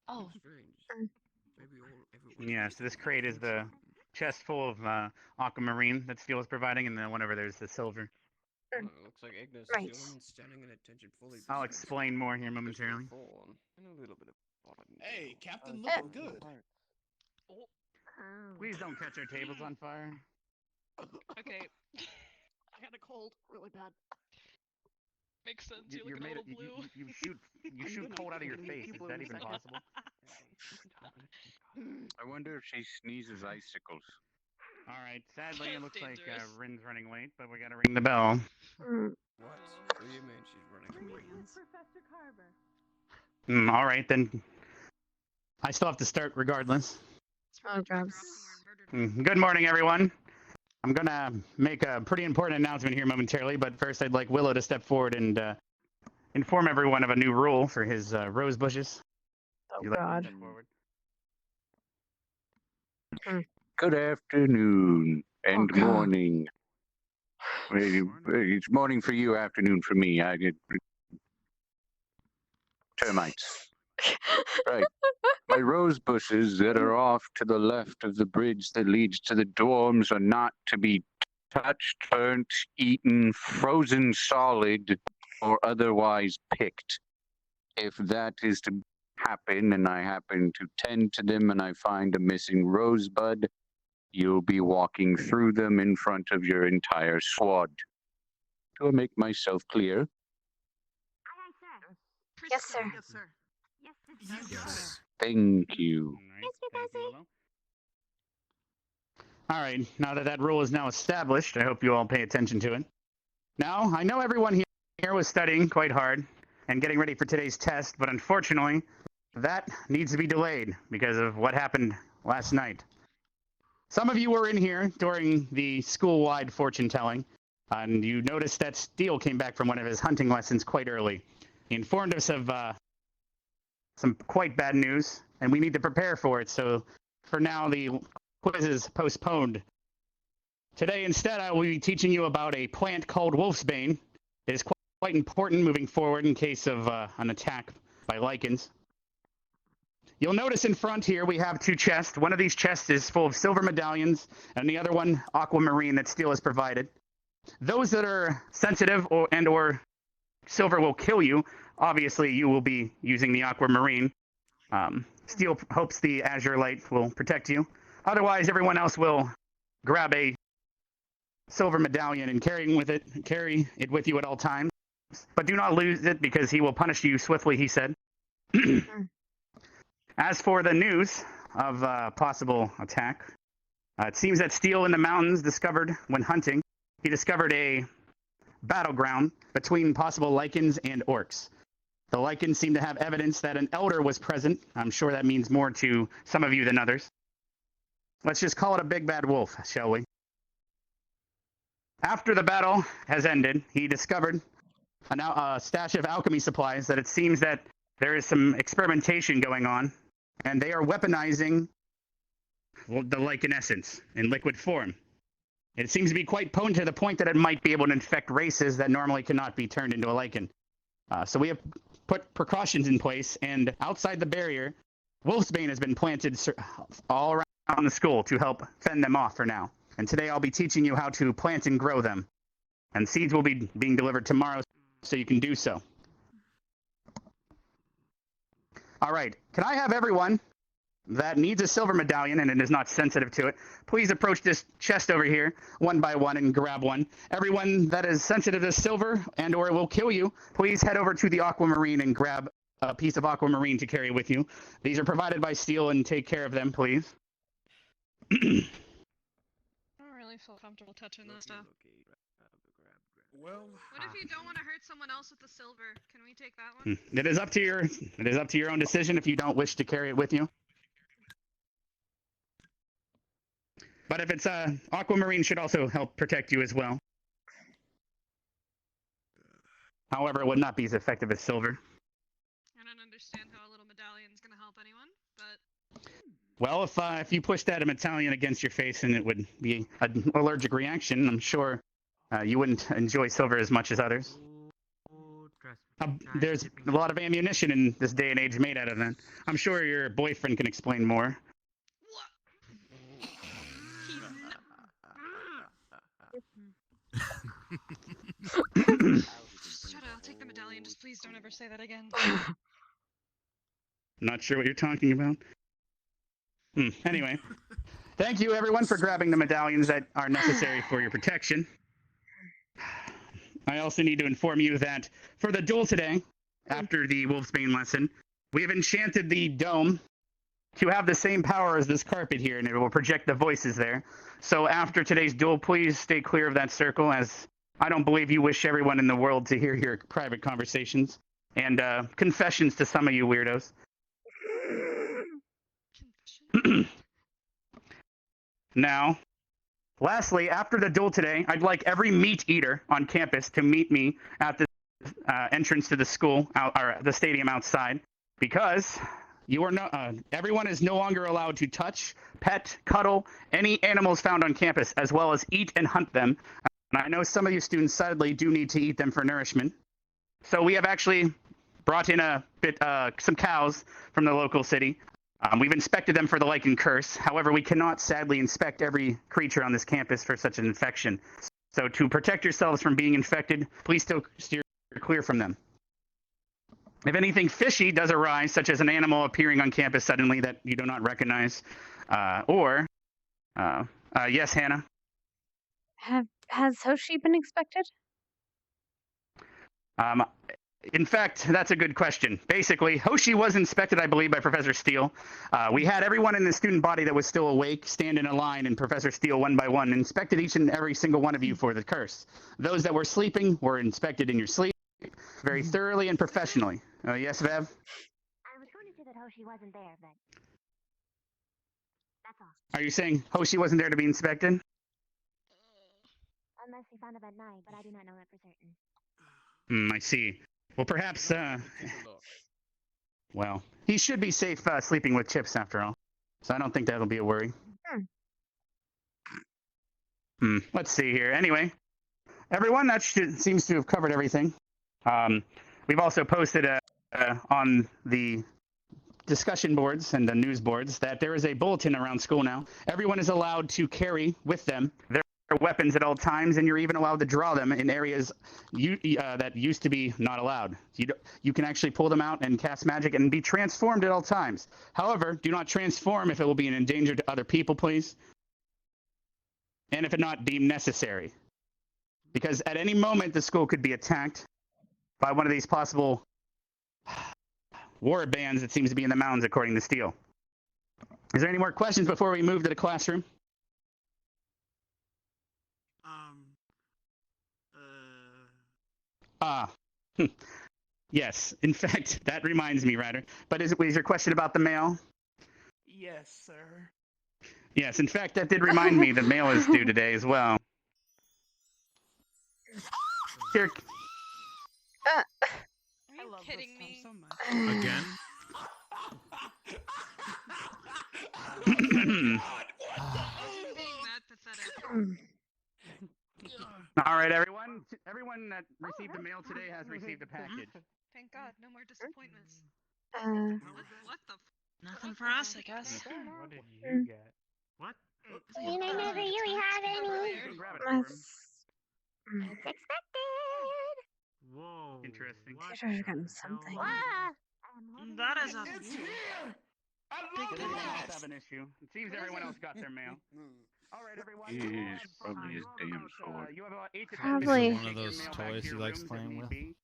Oh. Strange. Maybe everyone. Yeah, so this crate is the chest full of aquamarine that Steel is providing, and then whenever there's the silver. It looks like Ignis Right. is the only one standing in attention fully. I'll besides explain more here Crystal momentarily. Fawn, and a little bit of bottom. Hey, Captain, Uh, looking good. Oh. Please don't catch our tables on fire. Okay. I had a cold really bad. Makes sense. You, You're you're looking a made little blue. you shoot I'm shoot gonna- cold out of your I'm gonna face. keep Is blue that in a even second. possible? I wonder if she sneezes icicles. All right. Sadly, it looks like Dangerous. Rin's running late, but we gotta ring the bell. Mm. What? What do you mean she's running away? Professor Carver. All right then. I still have to start regardless. Oh, drugs. Good morning, everyone. I'm gonna make a pretty important announcement here momentarily, but first I'd like Willow to step forward and inform everyone of a new rule for his rose bushes. Oh, You like to God. step forward? Good afternoon and Oh, God. morning. It's morning for you, afternoon for me. termites. Right. My rose bushes that are off to the left of the bridge that leads to the dorms are not to be touched, burnt, eaten, frozen solid, or otherwise picked. If that is to happen and I happen to tend to them and I find a missing rosebud, you'll be walking through them in front of your entire squad. Do I make myself clear? Yes, sir. Yes, sir. Yes. Thank you. All right, now that that rule is now established, I hope you all pay attention to it. Now, I know everyone here was studying quite hard and getting ready for today's test, but unfortunately, that needs to be delayed because of what happened last night. Some of you were in here during the school-wide fortune telling, and you noticed that Steele came back from one of his hunting lessons quite early. He informed us of some quite bad news, and we need to prepare for it, so for now the quiz is postponed. Today, instead, I will be teaching you about a plant called wolfsbane. It is quite important moving forward in case of an attack by lichens. You'll notice in front here we have two chests. One of these chests is full of silver medallions, and the other one aquamarine that Steel has provided. Those that are sensitive or silver will kill you. Obviously, you will be using the aquamarine. Steel hopes the azure light will protect you. Otherwise, everyone else will grab a silver medallion and carry it with you at all times. But do not lose it because he will punish you swiftly, he said. As for the news of possible attack, it seems that Steel in the mountains discovered when hunting, he discovered a battleground between possible lichens and orcs. The lichens seem to have evidence that an elder was present. I'm sure that means more to some of you than others. Let's just call it a big bad wolf, shall we? After the battle has ended, he discovered a stash of alchemy supplies that it seems that there is some experimentation going on, and they are weaponizing the lichen essence in liquid form. It seems to be quite potent to the point that it might be able to infect races that normally cannot be turned into a lichen. So we have put precautions in place, and outside the barrier, wolfsbane has been planted all around the school to help fend them off for now. And today I'll be teaching you how to plant and grow them. And seeds will be being delivered tomorrow, so you can do so. All right, can I have everyone that needs a silver medallion and it is not sensitive to it, please approach this chest over here one by one and grab one. Everyone that is sensitive to silver and or it will kill you, please head over to the aquamarine and grab a piece of aquamarine to carry with you. These are provided by Steel, and take care of them, please. I don't really feel comfortable touching that stuff. Well, what if you don't want to hurt someone else with the silver? Can we take that one? It is up to your own decision if you don't wish to carry it with you. But if it's aquamarine should also help protect you as well. However, it would not be as effective as silver. I don't understand how a little medallion's gonna help anyone, but Well, if you pushed that medallion against your face and it would be an allergic reaction, I'm sure you wouldn't enjoy silver as much as others. There's a lot of ammunition in this day and age made out of that. I'm sure your boyfriend can explain more. Shut up, I'll take the medallion, just please don't ever say that again. I'm not sure what you're talking about. Anyway, thank you everyone for grabbing the medallions that are necessary for your protection. I also need to inform you that for the duel today, after the wolfsbane lesson, we have enchanted the dome to have the same power as this carpet here, and it will project the voices there. So after today's duel, please stay clear of that circle, as I don't believe you wish everyone in the world to hear your private conversations and confessions to some of you weirdos. Now, lastly, after the duel today, I'd like every meat eater on campus to meet me at the entrance to the school, or the stadium outside, because you are everyone is no longer allowed to touch, pet, cuddle any animals found on campus, as well as eat and hunt them. And I know some of you students sadly do need to eat them for nourishment. So we have actually brought in some cows from the local city. We've inspected them for the lichen curse. However, we cannot sadly inspect every creature on this campus for such an infection. So to protect yourselves from being infected, please still steer clear from them. If anything fishy does arise, such as an animal appearing on campus suddenly that you do not recognize, yes, Hannah? Has Hoshi been expected? In fact, that's a good question. Basically, Hoshi was inspected, I believe, by Professor Steele. We had everyone in the student body that was still awake stand in a line, and Professor Steele, one by one, inspected each and every single one of you for the curse. Those that were sleeping were inspected in your sleep, very thoroughly and professionally. Yes, Vev? I was going to say that Hoshi wasn't there, but that's all. Are you saying Hoshi wasn't there to be inspected? Unless we found him at night, but I do not know that for certain. I see. Well, perhaps, well, he should be safe sleeping with Chips after all. So I don't think that'll be a worry. Let's see here. Anyway, everyone, that seems to have covered everything. We've also posted on the discussion boards and the news boards that there is a bulletin around school now. Everyone is allowed to carry with them their weapons at all times, and you're even allowed to draw them in areas that used to be not allowed. You can actually pull them out and cast magic and be transformed at all times. However, do not transform if it will be an danger to other people, please. And if it not deemed necessary. Because at any moment, the school could be attacked by one of these possible war bands that seems to be in the mountains, according to Steele. Is there any more questions before we move to the classroom? Yes. In fact, that reminds me, Ryder. But is your question about the mail? Yes, sir. Yes. In fact, that did remind me the mail is due today as well. Here. Are you kidding me? So much. Again? All right, everyone. Everyone that received the mail today has received a package. Thank God, no more disappointments. What the? Nothing for us, I guess. What did you get? What? You know, never really have any. It's expected. Whoa. Interesting. I should have gotten something. That is a It's here. I big love They don't it. have an issue. It seems everyone else got their mail. All right, everyone. Yes, probably his damn sword. You have about 8 to 10 Probably. minutes One to of take your those mail back toys to he your likes rooms if playing need with. be.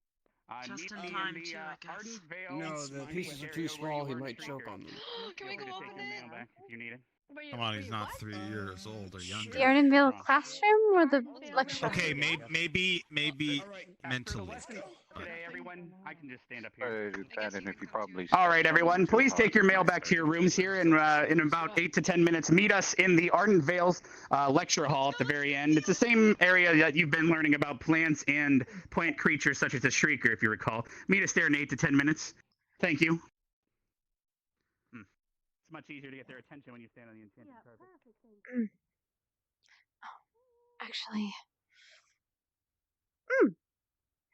Just Meet in me time, the too, I guess. Ardent Vale No, the Smiley pieces are area too where small. you He were might choke triggered. on them. Can we Feel go free to over take your there? mail back if you need it. Come on, he's not 3 years old or The younger. Ardenville classroom or the lecture? Okay, maybe mentally. Today, everyone, I can just stand up here. That and if you probably. All right, everyone, please take your mail back to your rooms here, and in about 8 to 10 minutes, meet us in the Ardent Vales lecture hall at the very end. It's the same area that you've been learning about plants and plant creatures such as a shrieker, if you recall. Meet us there in 8 to 10 minutes. Thank you. It's much easier to get their attention when you stand on the enchanted carpet. Actually.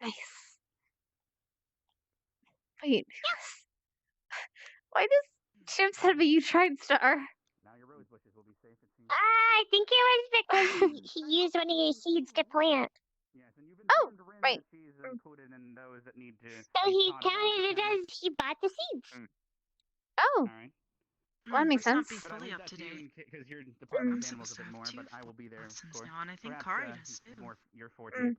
Nice. Wait. Why does Chips have a U-Trine star? Now your rose bushes will be safe, it seems. I think it was because he used one of your seeds to plant. Yes, and you've Oh, informed Rin right. that she's included in those that need to. So be he taught about counted it the as he bought the seeds. Oh, All right. well, that makes Let's sense. not be fully up to date. Because your I'm department animals supposed a to bit have more, two but I will be there. lessons For, now, and I think perhaps, Kari does too. more you're fortunate.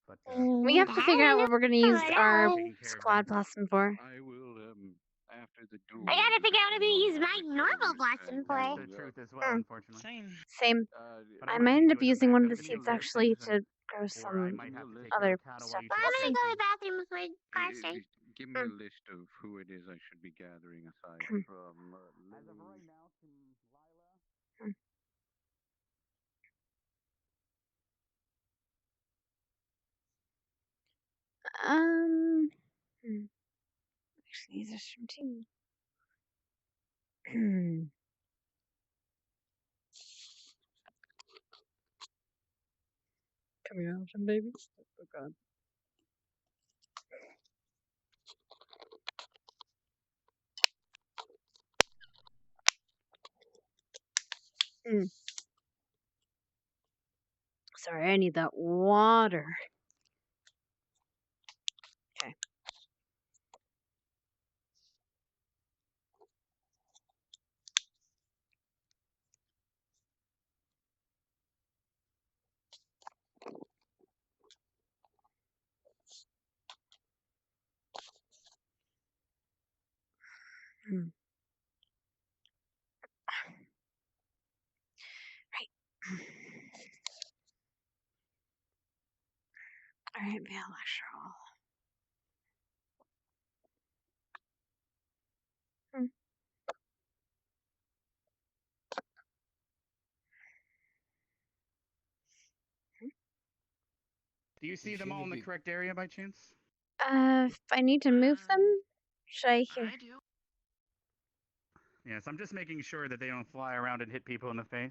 But We have to figure out what we're going to use our taking care of squad that. blossom for. I will, after the duel. I gotta figure out what I'm gonna use my normal blossom for. That's the truth as well, unfortunately. Same. Same. But I might end up need you as a using one of the backup. seeds actually to grow Or I some might have to take other care of cattle stuff. while I'm you gonna go to check the bathroom with Carson. Give me a list of who it is I should be gathering aside from As of right Lily. now, to Lila. Actually, these are from two. Come here, Elton, baby. Oh, God. Mm. Sorry, I need that water. Okay. Mm. Right. All right, bilateral. Mm. Do you see them all in the correct area by chance? If I need to move them, should I hear? I do. Yes, I'm just making sure that they don't fly around and hit people in the face.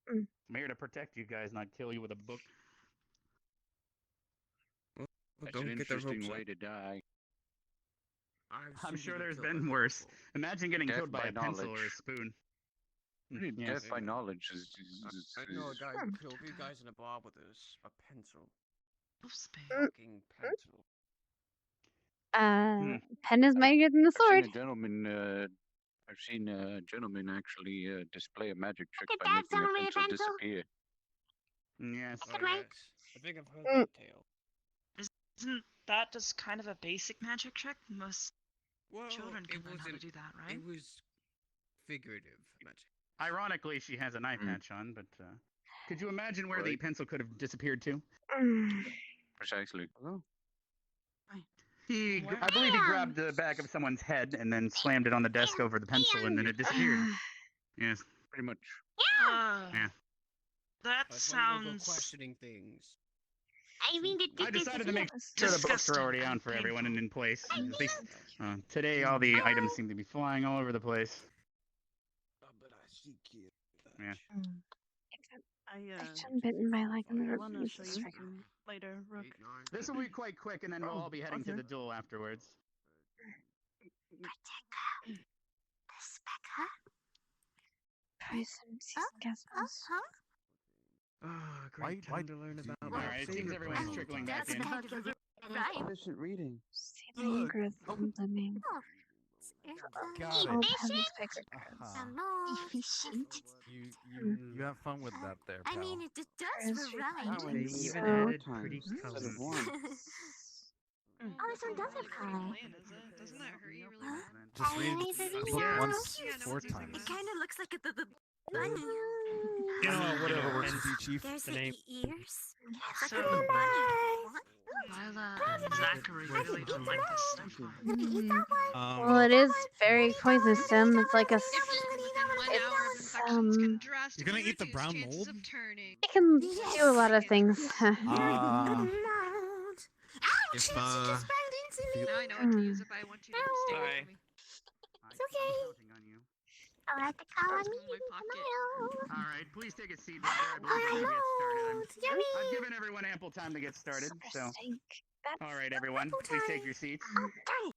Mm. I'm here to protect you guys, not kill you with a book. Well, That's don't an get their interesting hopes way up. to die. I'm simply sure got there's killed by been my worse. pencil. Imagine getting Death killed by by a pencil or a knowledge. spoon. Death Yes. by knowledge is. I know a guy who killed 3 guys in a bar with a pencil. Mm. Fucking pencil. Pen is mightier than the I've seen sword. a gentleman. I've seen a gentleman actually display a magic trick Look by at that, making a someone made a pencil pencil. disappear. Yes. That could work. I think I've heard Mm. that tale. Isn't that just kind of a basic magic trick? Most Well, children can it learn how to wasn't. do that, right? It was figurative magic. Ironically, she has an eye patch on, but could you imagine where the Right. pencil could have disappeared to? Mm. Precisely. Hello? I believe he grabbed the back of someone's head and then slammed it on the desk over the pencil, and then it disappeared. Yes. Pretty much. Yeah. That That's why you don't go sounds questioning things. I mean, I decided to make Yes. sure the books are disgusting already and on for everyone and painful. in place. At least, today, all the items seem to be flying all over the place. Yeah. I I've been bitten by like I another want to show you trigger. something later, Rook. This will be quite quick, and then we'll all be heading to okay. the duel afterwards. Poison gasms. Oh, great time to learn about All my right, it seems favorite everyone's plant. trickling back in. Efficient reading. Seedling growth blooming. Got All it. pebbles picked Efficient. You have fun with that there, pal. I mean, it does Curse for They running. even so added pretty Instead of colors. 1. Oh, this one does have color. Doesn't that hurt you really bad? Just read Yeah. once, Yeah, no, 4 it's times. It kind of looks like a bunny. You know, whatever works for you, Chief. There's the the name. ears. It's like So- a little bunny. Lila and Zachary really don't like this stuff. well, it is very poisonous to them. It's like a. Within 1 hour of infections can drastically You're gonna eat the reduce brown chances mold? of turning. It can do a lot of things. Ouch! If, She just banged into me. Now I know what to use if I want you to stay away from me. It's okay. Counting on you. I'll have to call on From me. my pocket. All right, please take a seat. I believe we're gonna get started. It's yummy. I've given everyone ample time to get started, so. All right, everyone, apple please take time. your seats. Oh, darn it.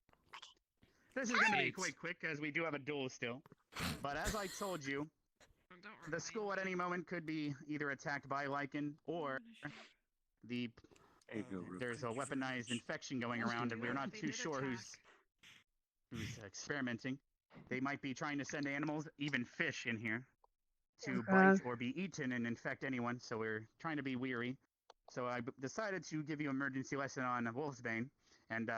This is going to be quite quick, as we do have a duel still. But as I told you, the school at any moment could be either attacked by Lycan or there's a weaponized infection going around, and we're not too sure who's experimenting. They might be trying to send animals, even fish, in here to bite or be eaten and infect anyone. So we're trying to be weary. So I decided to give you an emergency lesson on Wolfsbane. And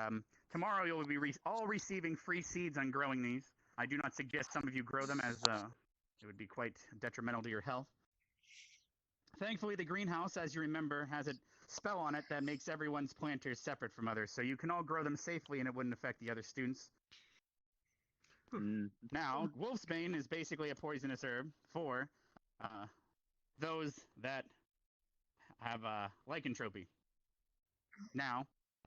tomorrow you'll be all receiving free seeds on growing these. I do not suggest some of you grow them, as it would be quite detrimental to your health. Thankfully, the greenhouse, as you remember, has a spell on it that makes everyone's planters separate from others. So you can all grow them safely and it wouldn't affect the other students. Now, Wolfsbane is basically a poisonous herb for those that have lycanthropy. Now,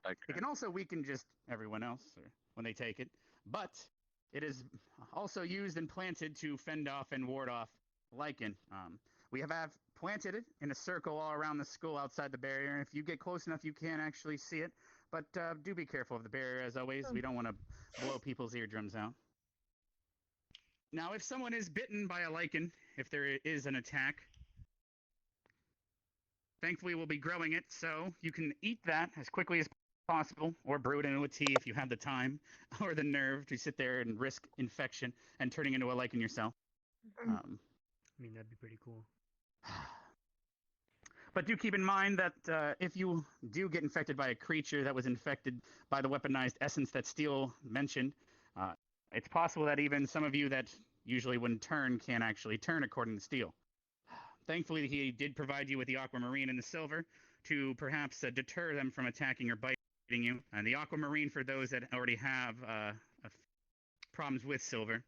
it can also weaken just everyone else when they take it, but it is also used and planted to fend off and ward off lichen. We have planted it in a circle all around the school outside the barrier. If you get close enough, you can actually see it, but do be careful of the barrier, as always. We don't want to blow people's eardrums out. Now, if someone is bitten by a lichen, if there is an attack, thankfully we'll be growing it, so you can eat that as quickly as possible, or brew it into a tea if you have the time, or the nerve to sit there and risk infection and turning into a lichen yourself. I mean, that'd be pretty cool. But do keep in mind that if you do get infected by a creature that was infected by the weaponized essence that Steel mentioned, it's possible that even some of you that usually wouldn't turn can actually turn according to Steel. Thankfully, he did provide you with the aquamarine and the silver to perhaps deter them from attacking or biting you. And the aquamarine for those that already have problems with silver.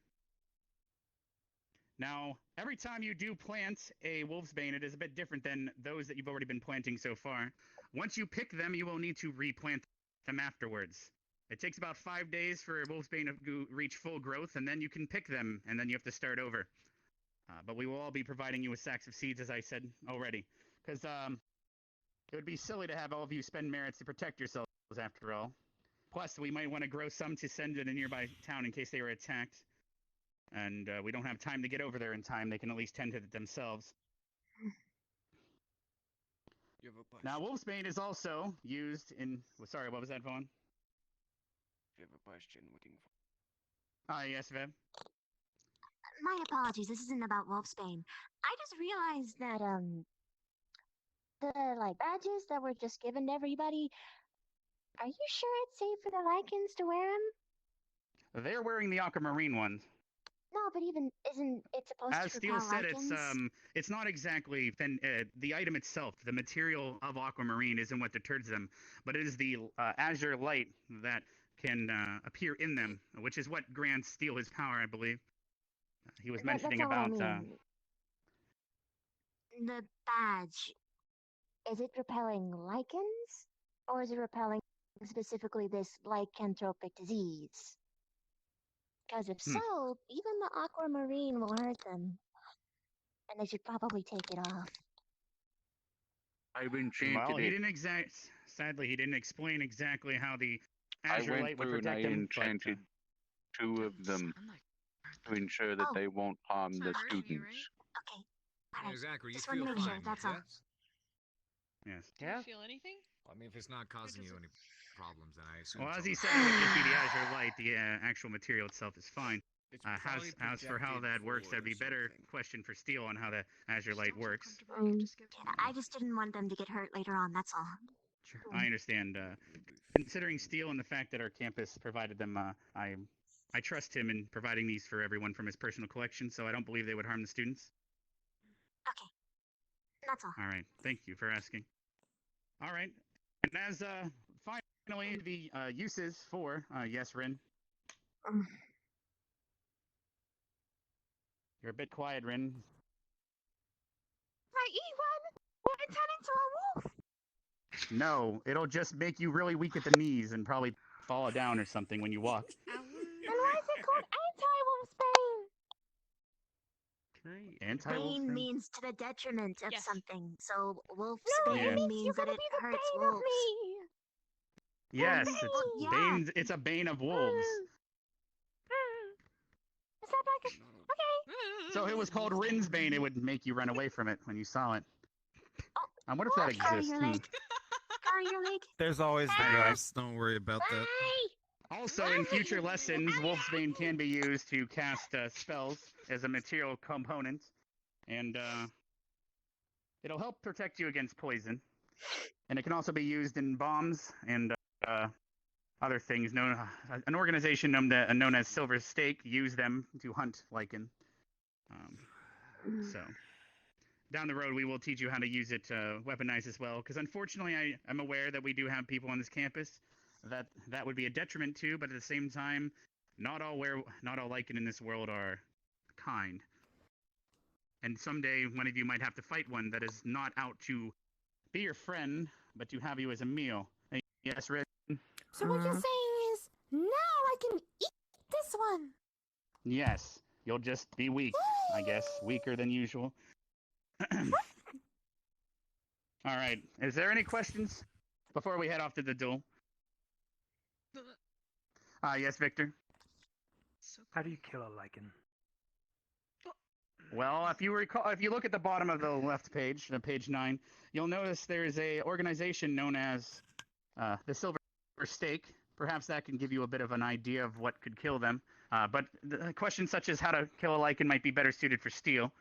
Now, every time you do plant a wolfsbane, it is a bit different than those that you've already been planting so far. Once you pick them, you will need to replant them afterwards. It takes about 5 days for a wolfsbane to reach full growth, and then you can pick them, and then you have to start over. But we will all be providing you with sacks of seeds, as I said already. Because it would be silly to have all of you spend merits to protect yourselves, after all. Plus, we might want to grow some to send in a nearby town in case they were attacked. And we don't have time to get over there in time. They can at least tend to it themselves. You have a question. Now, wolfsbane is also used in... Sorry, what was that, Vaughn? You have a question waiting for. Yes, Veb. My apologies, this isn't about Wolfsbane. I just realized that, the, like, badges that were just given to everybody, are you sure it's safe for the Lycans to wear them? They're wearing the aquamarine ones. No, but isn't it supposed As to Steele repel said, Lycans? it's not exactly the item itself. The material of aquamarine isn't what deters them, but it is the azure light that can appear in them, which is what grants Steele his power, I believe. He was mentioning That's all about. I mean. The badge, is it repelling Lycans? Or is it repelling specifically this lycanthropic disease? Because if so, even the aquamarine will hurt them. And they should probably take it off. I've enchanted Well, he it. didn't sadly, he didn't explain exactly how the I azure went light would through and protect I him. enchanted 2 of them to ensure that they won't harm the students. Okay. Alright. Zachary, you Just feel wanted to make sure, fine, that's all. yes? Yes. Do you feel anything? I mean, if it's not causing you any problems, then I assume. Well, as it's he all said, right. it would just be the azure light. The actual material itself is fine. It's As for how projected that works, that'd be forward or better something. question for Steel on how the azure light works. I just didn't want them to get hurt later on, that's all. Sure. I understand. Considering Steel and the fact that our campus provided them, I trust him in providing these for everyone from his personal collection, so I don't believe they would harm the students. Okay. That's all. All right. Thank you for asking. All right. And as finally the uses for yes, Rin. You're a bit quiet, Rin. I eat one, will it turn into a wolf? No, it'll just make you really weak at the knees and probably fall down or something when you walk. Then why is it called anti-wolfsbane? Bane means to the detriment of something, so wolf's No, bane it means means you're that gonna it be the hurts bane wolves. of me. Yes, it's Yeah. bane. It's a bane of wolves. Is that like a... Okay. So if it was called Rin's bane, it would make you run away from it when you saw it. I wonder if that Carry exists. your leg. Carry your leg. There's always the ghost. Don't worry about that. Also, in future lessons, Wolfsbane can be used to cast spells as a material component, and it'll help protect you against poison. And it can also be used in bombs and other things. An organization known as Silver Stake use them to hunt lichen. So down the road, we will teach you how to use it weaponized as well. Because unfortunately, I am aware that we do have people on this campus that would be a detriment to, but at the same time, not all lichen in this world are kind. And someday, one of you might have to fight one that is not out to be your friend, but to have you as a meal. Hey, yes, Red? So what you're saying is, now I can eat this one. Yes, you'll just be weak, I guess. Weaker than usual. All right, is there any questions before we head off to the duel? Yes, Victor? How do you kill a lichen? Well, if you recall, if you look at the bottom of the left page, page 9, you'll notice there is a organization known as the Silver Stake. Perhaps that can give you a bit of an idea of what could kill them. But questions such as how to kill a lichen might be better suited for Steel,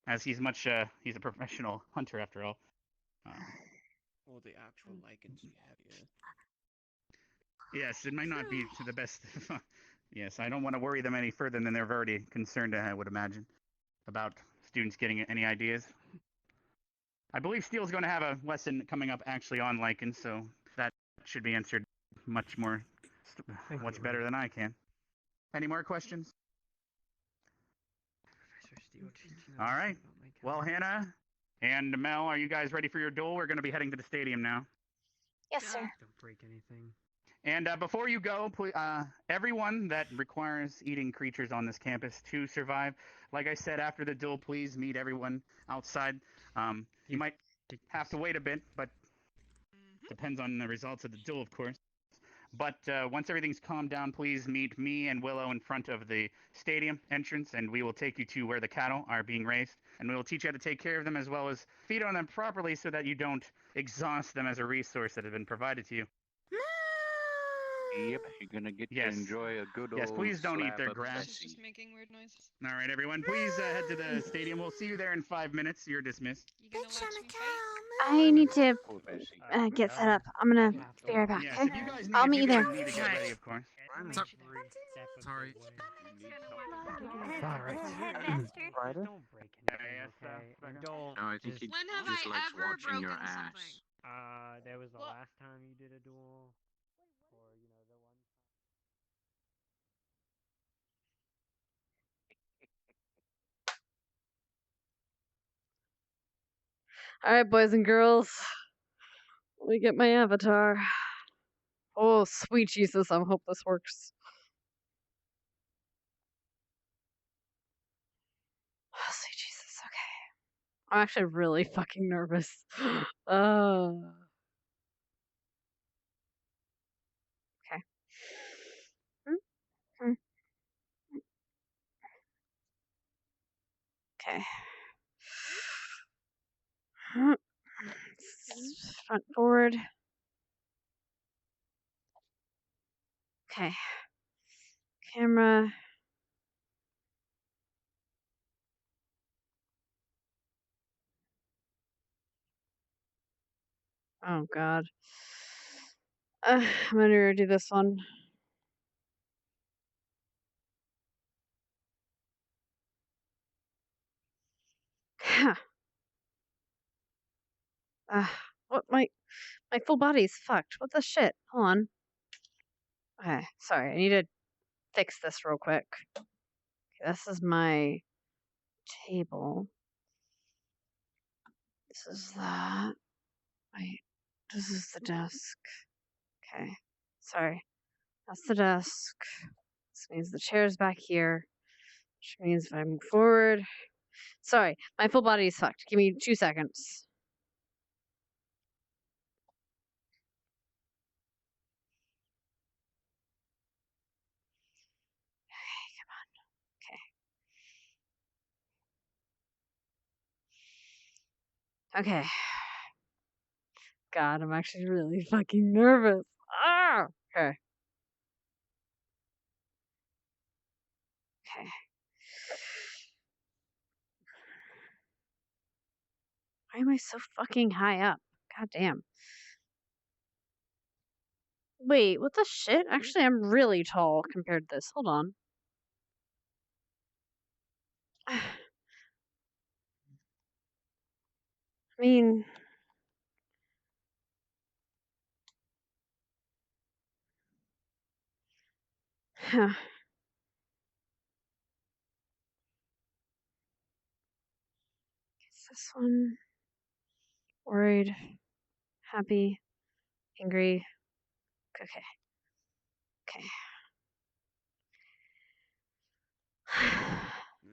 as he's a professional hunter after all. Or the actual lichens you have here. Yes, it might not be to the best. Yes, I don't want to worry them any further than they're already concerned, I would imagine, about students getting any ideas. I believe Steele's going to have a lesson coming up actually on lichens, so that should be answered much better than I can. Any more questions? All right. Well, Hannah and Mel, are you guys ready for your duel? We're going to be heading to the stadium now. Yes, sir. Don't break anything. And before you go, everyone that requires eating creatures on this campus to survive, like I said, after the duel, please meet everyone outside. You might have to wait a bit, but depends on the results of the duel, of course. But once everything's calmed down, please meet me and Willow in front of the stadium entrance, and we will take you to where the cattle are being raised. And we will teach you how to take care of them as well as feed on them properly so that you don't exhaust them as a resource that has been provided to you. Yep, you're gonna get to enjoy a good old please don't eat slab their of grass. Bessie. Just making weird noises. All right, everyone, please head to the stadium. We'll see you there in 5 minutes. You're dismissed. You gonna watch me fight? I need to Poor Bessie. get set up. I'm gonna be right back. Yes, Okay? if you guys I'll meet you there. need to get ready, of course. Sorry. Headmaster. Ryder? Don't break anything, okay? And don't. No, I think he When have just I likes ever watching your broken ass. something? There was the last time you did a duel, or the one. All right, boys and girls. Let me get my avatar. Oh, sweet Jesus! I hope this works. Oh, sweet Jesus. Okay. I'm actually really fucking nervous. Okay. Okay. Front forward. Okay. Camera. Oh God. I'm gonna do this one. What my full body's fucked. What the shit? Hold on. Okay, sorry. I need to fix this real quick. Okay, this is my table. This is that. Wait, this is the desk. Okay, sorry. That's the desk. This means the chair's back here, which means if I move forward. Sorry, my full body is fucked. Give me 2 seconds. Okay. God, I'm actually really fucking nervous. Ah! Okay. Okay. Why am I so fucking high up? God damn. Wait, what the shit? Actually, I'm really tall compared to this. Hold on. I mean... Huh. It's this one. Worried. Happy. Angry. Okay. Okay. Yeah,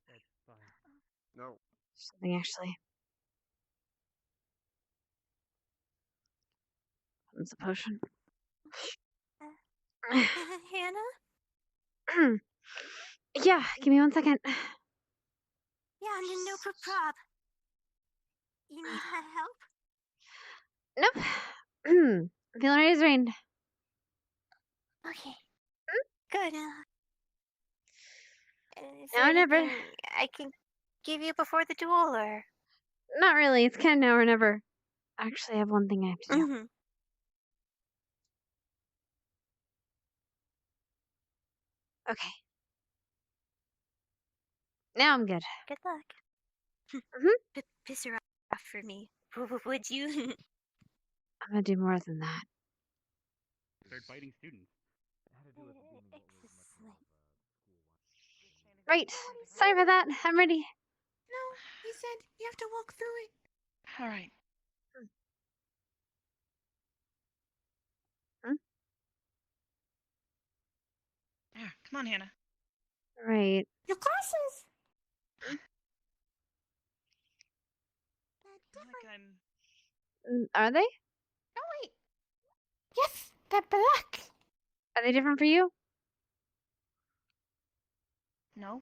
that's fine. No. Something actually. What's the potion? Hannah? Yeah, give me 1 second. Prob. You need her help? Nope. Feeling ready to rain. Okay. Good. Is Now there or never. anything I can give you before the duel, or? Not really. It's kind of now or never. Actually, I have one thing I have to do. Mm-hmm. Okay. Now I'm good. Good luck. Piss her off for me. Would you? I'm gonna do more than that. Start fighting students. Excellent. Right. Sorry for that. I'm ready. No, he said you have to walk through it. All right. Yeah, come on, Hannah. Right. Your glasses. Like I'm. Are they? No, wait. Yes, they're black. Are they different for you? No.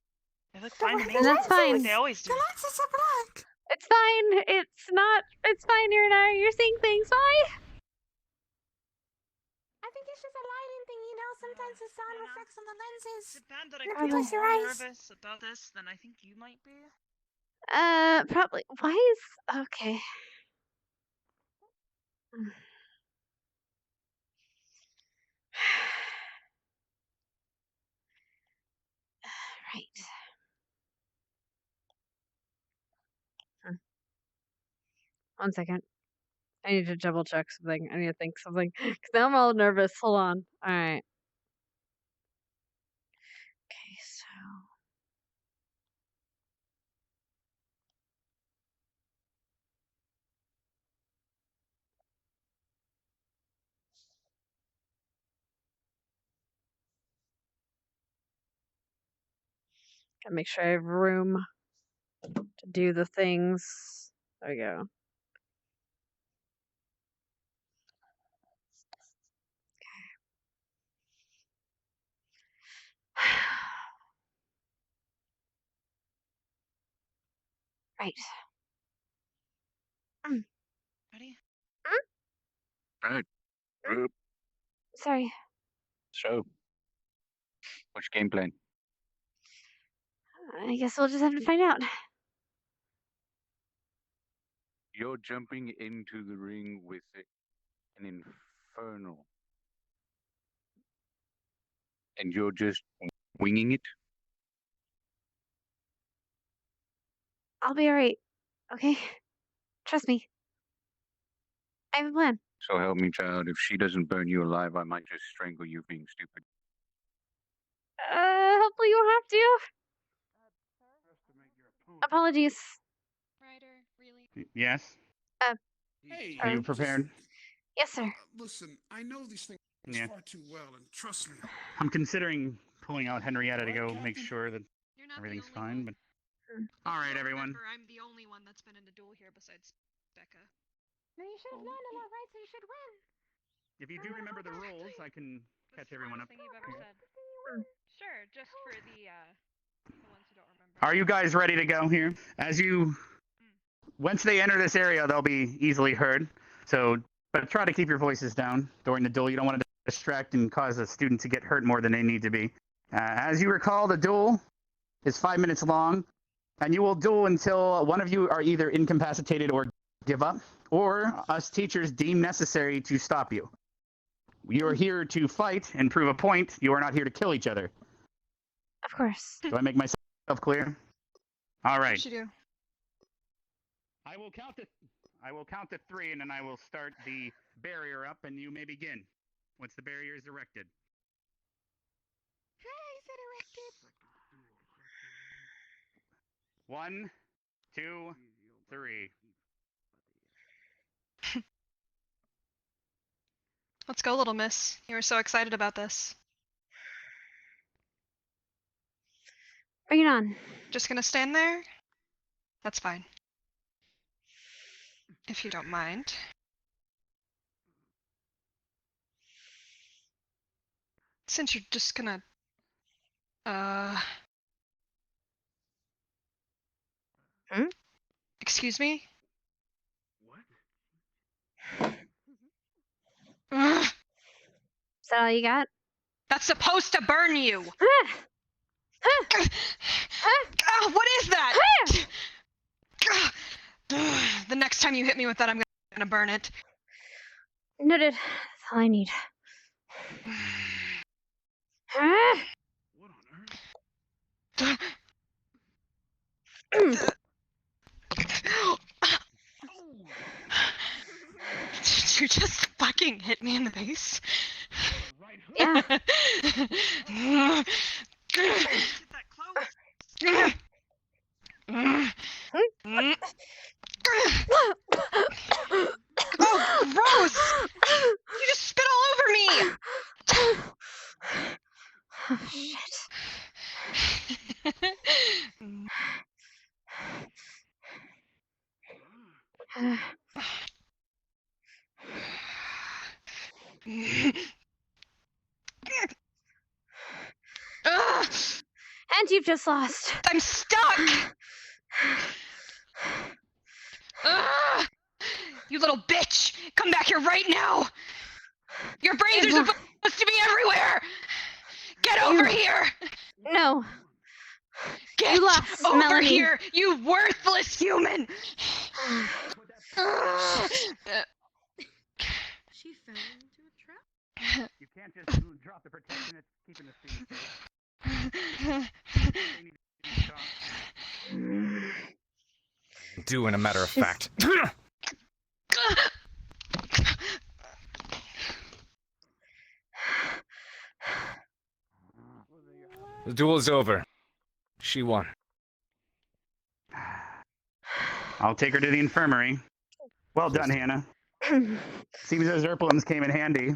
They look fine to me. Then that's fine. Like they always do. The lenses are black. It's fine. It's not. It's fine, You're seeing things. Bye. I think it's just a lighting thing, you know. Sometimes the sound reflects on the lenses. Is it bad that I Never feel close your more eyes. nervous about this than I think you might be? Probably. Why is okay? Right. One second. I need to double check something. I need to think something because now I'm all nervous. Hold on. All right. Okay, so gotta make sure I have room to do the things. There we go. Right. Ready? Right. Group. Sorry. So, what's game plan? I guess we'll just have to find out. You're jumping into the ring with an infernal. And you're just winging it? I'll be alright. Okay? Trust me. I have a plan. So help me, child. If she doesn't burn you alive, I might just strangle you being stupid. Hopefully you won't have to. Apologies. Ryder, really? Yes. Hey, Are you prepared? Yes, sir. Listen, I know these things Yeah. far too well, and trust me. I'm considering pulling out Henrietta to go make sure that You're not everything's the only fine. one. But all right, everyone. Remember, I'm the only one that's been in a duel here besides Becca. No, you should have learned a lot, right? So you should win. If you do remember the rules, I can catch everyone up. Thing you've ever said. Sure, just for the ones who don't remember. Are you guys ready to go here? Once they enter this area, they'll be easily heard. So, but try to keep your voices down during the duel. You don't want to distract and cause a student to get hurt more than they need to be. As you recall, the duel is 5 minutes long, and you will duel until one of you are either incapacitated or give up, or us teachers deem necessary to stop you. You are here to fight and prove a point. You are not here to kill each other. Of course. Do I make myself clear? All right. Yes, you do. I will count to 3, and then I will start the barrier up, and you may begin once the barrier is erected. Hey, is it erected? 1, 2, 3. Let's go, little miss. You were so excited about this. Bring it on. Just gonna stand there? That's fine. If you don't mind. Since you're just gonna... Excuse me? Is that all you got? That's supposed to burn you! What is that? The next time you hit me with that, I'm gonna burn it. Noted. That's all I need. Did you just fucking hit me in the face? Yeah. Oh, gross! You just spit all over me! Oh, shit. And you've just lost. I'm stuck! You little bitch! Come back here right now! Your brains are supposed to be everywhere! Get over here! No. Get You lost, over Melanie. here, you worthless human! She fell into a trap. You can't just drop the protection that's keeping the students safe. Do in a matter of fact. The duel is over. She won. I'll take her to the infirmary. Well done, Hannah. Seems those Erplums came in handy.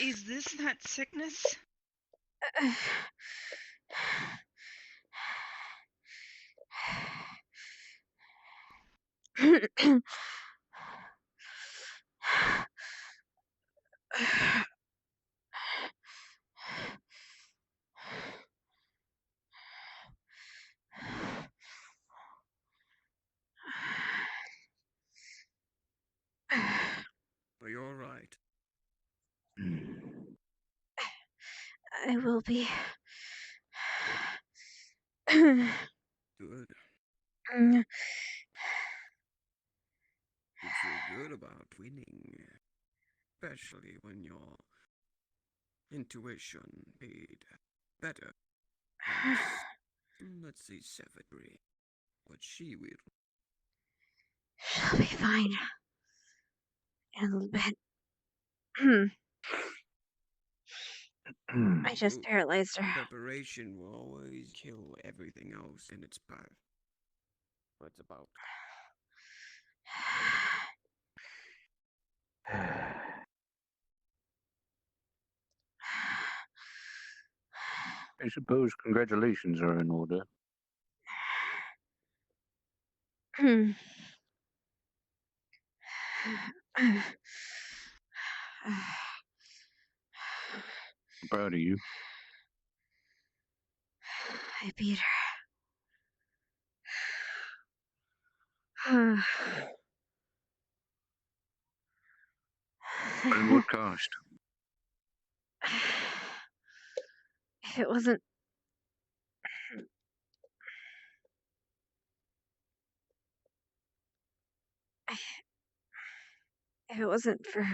Is this that sickness? Are you alright? I will be. Good. You feel good about winning. Especially when your intuition made better. Let's say Savagery. But she will. She'll be fine. In a little bit. I just paralyzed her. Preparation will always kill everything else in its path. What it's about. I suppose congratulations are in order. I'm proud of you. I beat her. But at what cost? If it wasn't if it wasn't for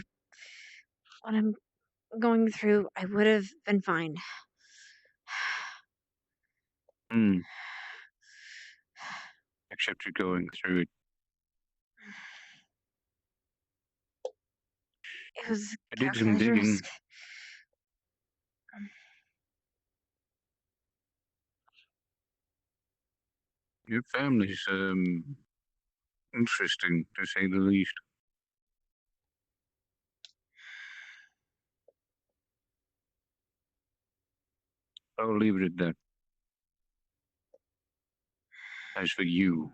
what I'm going through, I would have been fine. Except you're going through it. It was I did some calculated digging. risk. Your family's, interesting, to say the least. I'll leave it at that. As for you,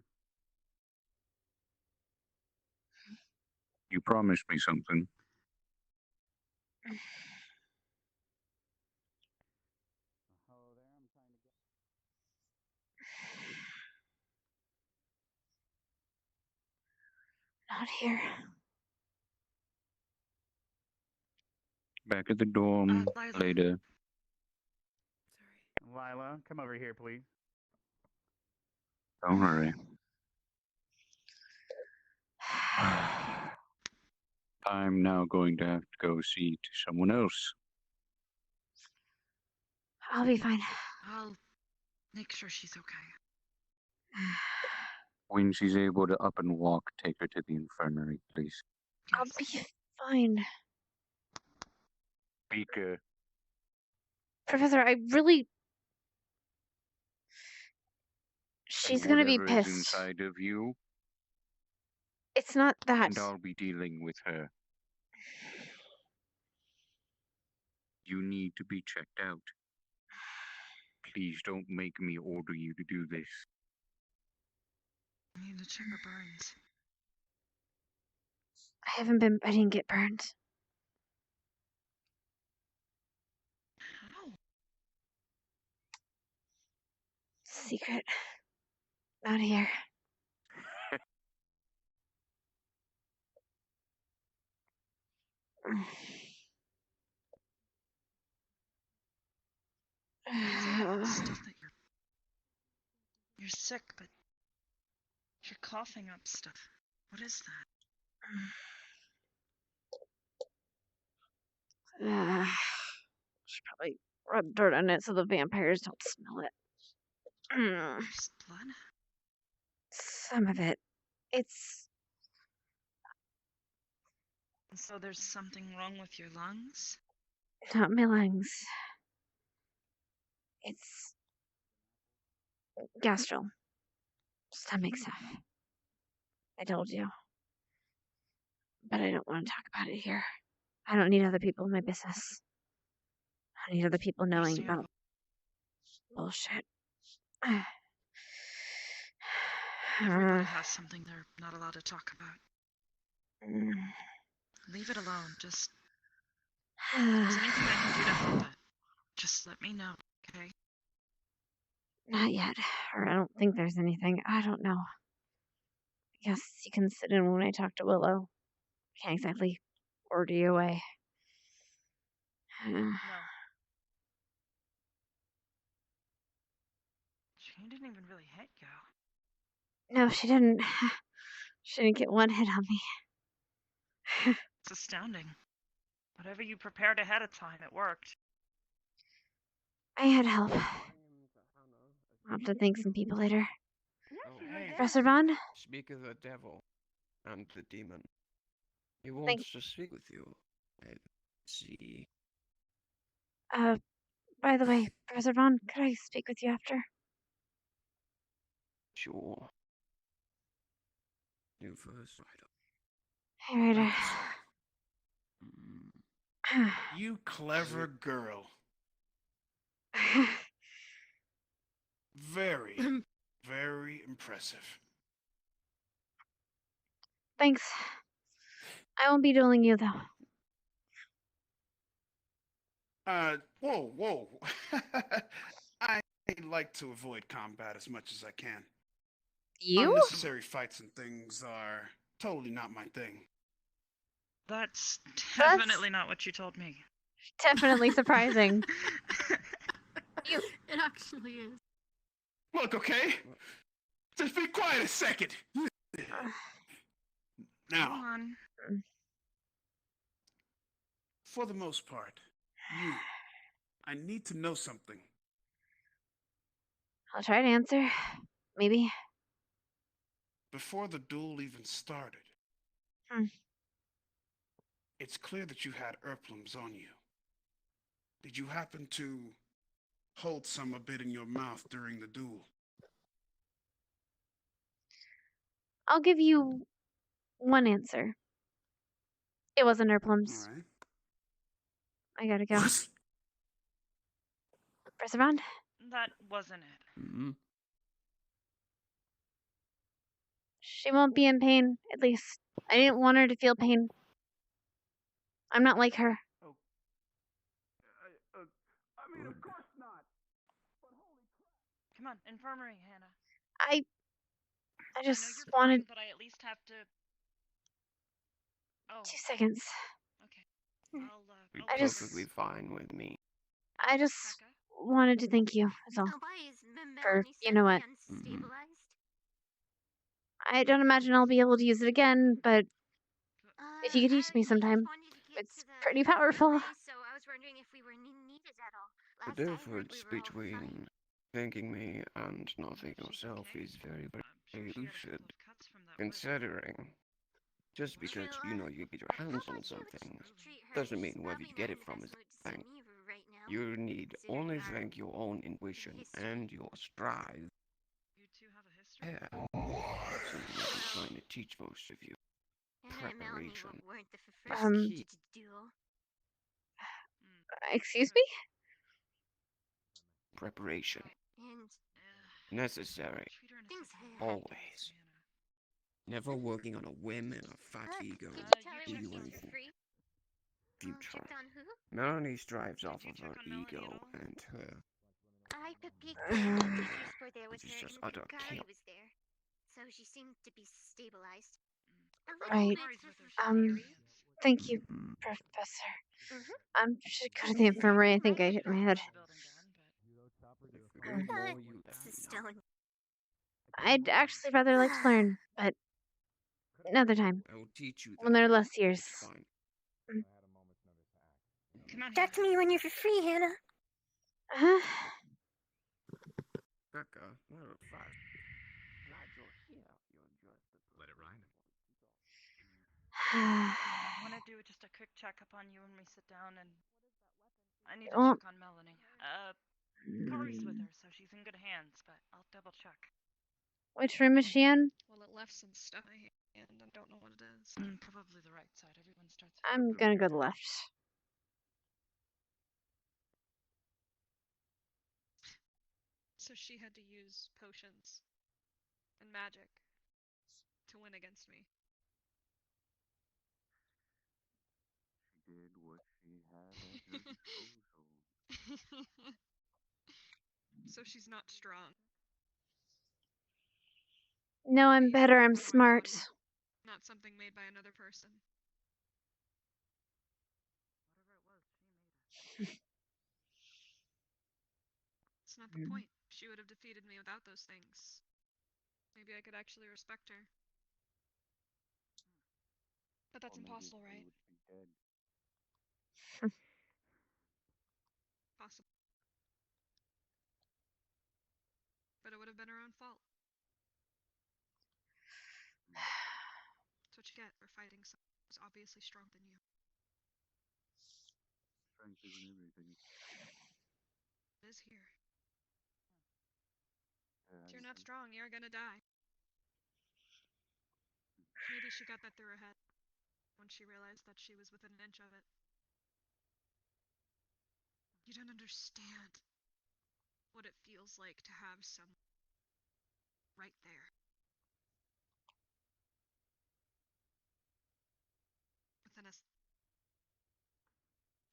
you promised me something. Not here. Back at the dorm later. Lila, come over here, please. Don't hurry. I'm now going to have to go see to someone else. I'll be fine. I'll make sure she's okay. When she's able to up and walk, take her to the infirmary, please. I'll be fine. Beaker. Professor, I really... She's gonna be Whatever is pissed. inside of you, It's not that. and I'll be dealing with her. You need to be checked out. Please don't make me order you to do this. I need to check her burns. I didn't get burned. How? Secret. Not here. Stuff that you're sick, but you're coughing up stuff. What is that? Should probably rub dirt on it so the vampires don't smell it. Just blood? Some of it. It's... So there's something wrong with your lungs? not my lungs. It's... gastro. Stomach stuff. I told you. But I don't want to talk about it here. I don't need other people in my business. I need other people knowing about bullshit. Everybody has something they're not allowed to talk about. Leave it alone. Just... if there's anything I can do to help it, just let me know, okay? Not yet. Or I don't think there's anything. I don't know. I guess you can sit in when I talk to Willow. Can't exactly order you away. No. She didn't even really hit you. No, she didn't. She didn't get one hit on me. It's astounding. Whatever you prepared ahead of time, it worked. I had help. I'll have to thank some people later. Oh, hey. Professor Vaughn? Speak of the devil and the demon. He wants to speak with you. I see. By the way, Professor Vaughn, could I speak with you after? Sure. You first, Hey, Ryder. You clever girl. Very, very impressive. Thanks. I won't be dueling you, though. Whoa. I like to avoid combat as much as I can. You? Unnecessary fights and things are totally not my thing. That's definitely not what you told me. Definitely surprising. You. It actually is. Look, okay? Just be quiet a second. Now, Come on. for the most part, I need to know something. I'll try to answer. Maybe. Before the duel even started, it's clear that you had Erplums on you. Did you happen to hold some a bit in your mouth during the duel? I'll give you one answer. It wasn't her plums. All right. I gotta go. What? Press around. That wasn't it. Mm-hmm. She won't be in pain, at least. I didn't want her to feel pain. I'm not like her. Oh. I mean, of course not. But holy crap. Come on, infirmary, Hannah. I just I know you're wanted fine, but I at least have to. Oh. 2 seconds. Okay. I'll I just Perfectly fine with me. I just wanted to thank you. That's all. For you know what? Mm-hmm. I don't imagine I'll be able to use it again, but if you could teach me sometime, it's pretty powerful. So I was wondering if we were needed at all. The difference between thanking me and not thanking yourself is very, very lucid. Considering, just because you know you get your hands on something, doesn't mean whether you get it from is a thing. You need only thank your own intuition and your strive. Yeah, that's something I've been trying to teach most of you. Preparation. Is key. Excuse me? Preparation. Necessary. Always. Never working on a whim and a fat ego. Future. Melanie strives off of her ego and her. Which is just utter chaos. So she seemed to be stabilized. Right. Thank you, Professor. Should go to the infirmary. I think I hit my head. I'd actually rather like to learn, but another time. I will teach you when there are less years. Talk to me when you're free, Hannah. Becca, matter of fact, glad you're here. You're just Let it ride. I want to do just a quick checkup on you when we sit down, and I need to check on Melanie. Kari's with her, so she's in good hands, but I'll double check. Which room is she in? Well, it left some stuff in my hand. I don't know what it is. Probably the right side. Everyone starts. I'm gonna go to the left. So she had to use potions and magic to win against me. She did what she had at her disposal. So she's not strong. No, I'm better. I'm smart. Not something made by another person. It's not the point. She would have defeated me without those things. Maybe I could actually respect her. But that's impossible, right? Possible. But it would have been her own fault. That's what you get for fighting someone who's obviously stronger than you. Strength isn't everything. It is here. If you're not strong, you're gonna die. Maybe she got that through her head when she realized that she was within an inch of it. You don't understand what it feels like to have someone right there. Within a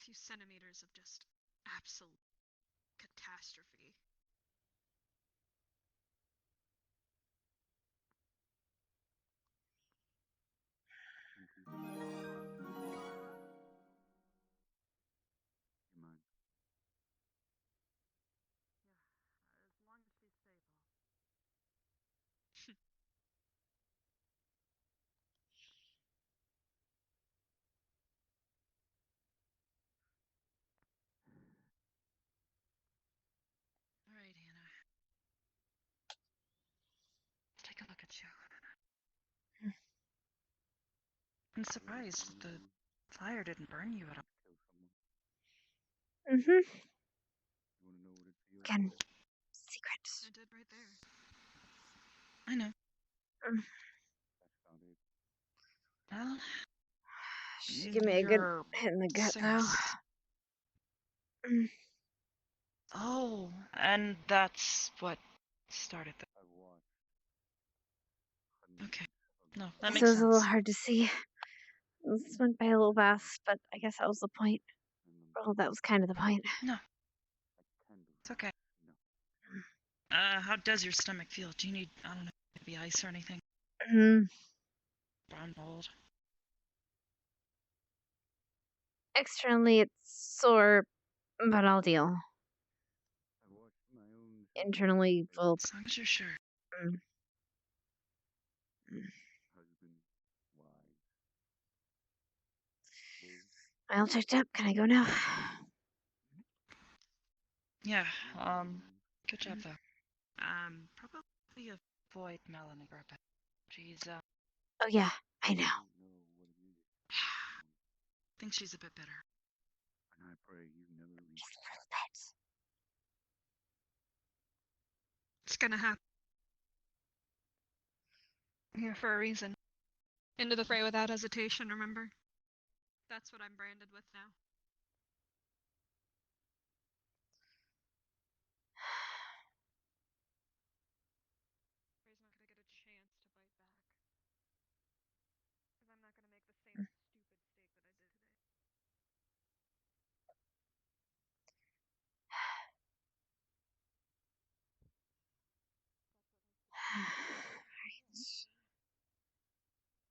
few centimeters of just absolute catastrophe. I'm surprised that the fire didn't burn you at all. Again, secret. I did right there. I know. Mm. Well, She give me a good you're hit in the gut, though. serious. Oh, and that's what started the. Okay. No, that This makes was a little sense. hard to see. This went by a little fast, but I guess that was the point. Well, that was kind of the point. No. It's okay. How does your stomach feel? Do you need, I don't know, maybe ice or anything? Brown mold? Externally, it's sore, but I'll deal. Internally, well. As long as you're sure. I all checked up. Can I go now? Yeah, good job though. Probably avoid Melanie for a bit. She's, Oh, yeah, I know. I think she's a bit bitter. And I pray you never reach. Just a little bit. It's gonna happen. I'm here for a reason. Into the fray without hesitation, remember? That's what I'm branded with now. Ray's not gonna get a chance to bite back.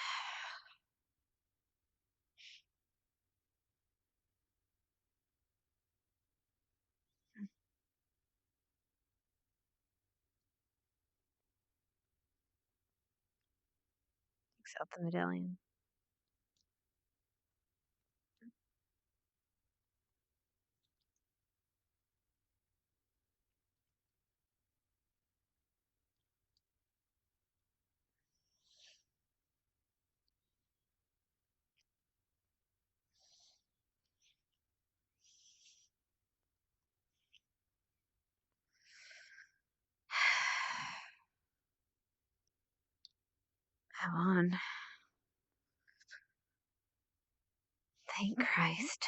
Because I'm not gonna make the same stupid mistake that I did today. Takes out the medallion. Come on. Thank Christ.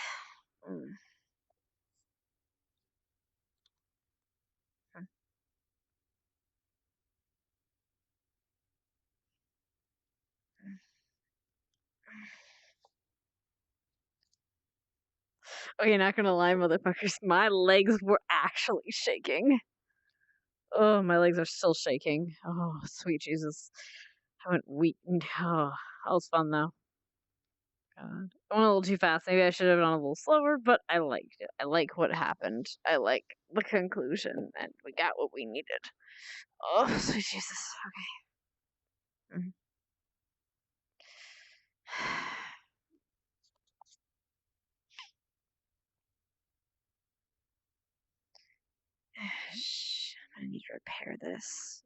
Okay, not gonna lie, motherfuckers. My legs were actually shaking. Oh, my legs are still shaking. Oh, sweet Jesus. I went weak. Oh, that was fun though. God. I went a little too fast. Maybe I should have gone a little slower, but I liked it. I like what happened. I like the conclusion, and we got what we needed. Oh, sweet Jesus. Okay. I need to repair this.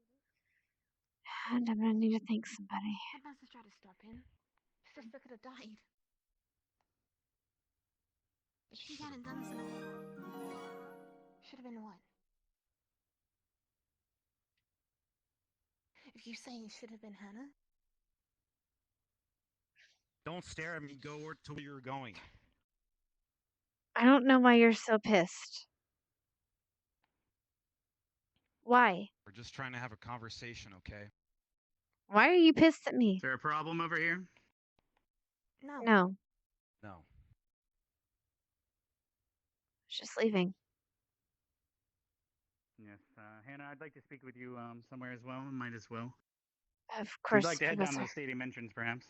And I'm gonna need to thank somebody. Headmaster tried to stop him. Sister could have died. If she hadn't done so, should have been what? You saying it should have been Hannah? Don't stare at me. Go to where you're going. I don't know why you're so pissed. Why? We're just trying to have a conversation, okay? Why are you pissed at me? Is there a problem over here? No. No. No. Just leaving. Yes, Hannah, I'd like to speak with you somewhere as well. Might as well. Of If course, you'd like to head down to Professor. the stadium entrance, perhaps.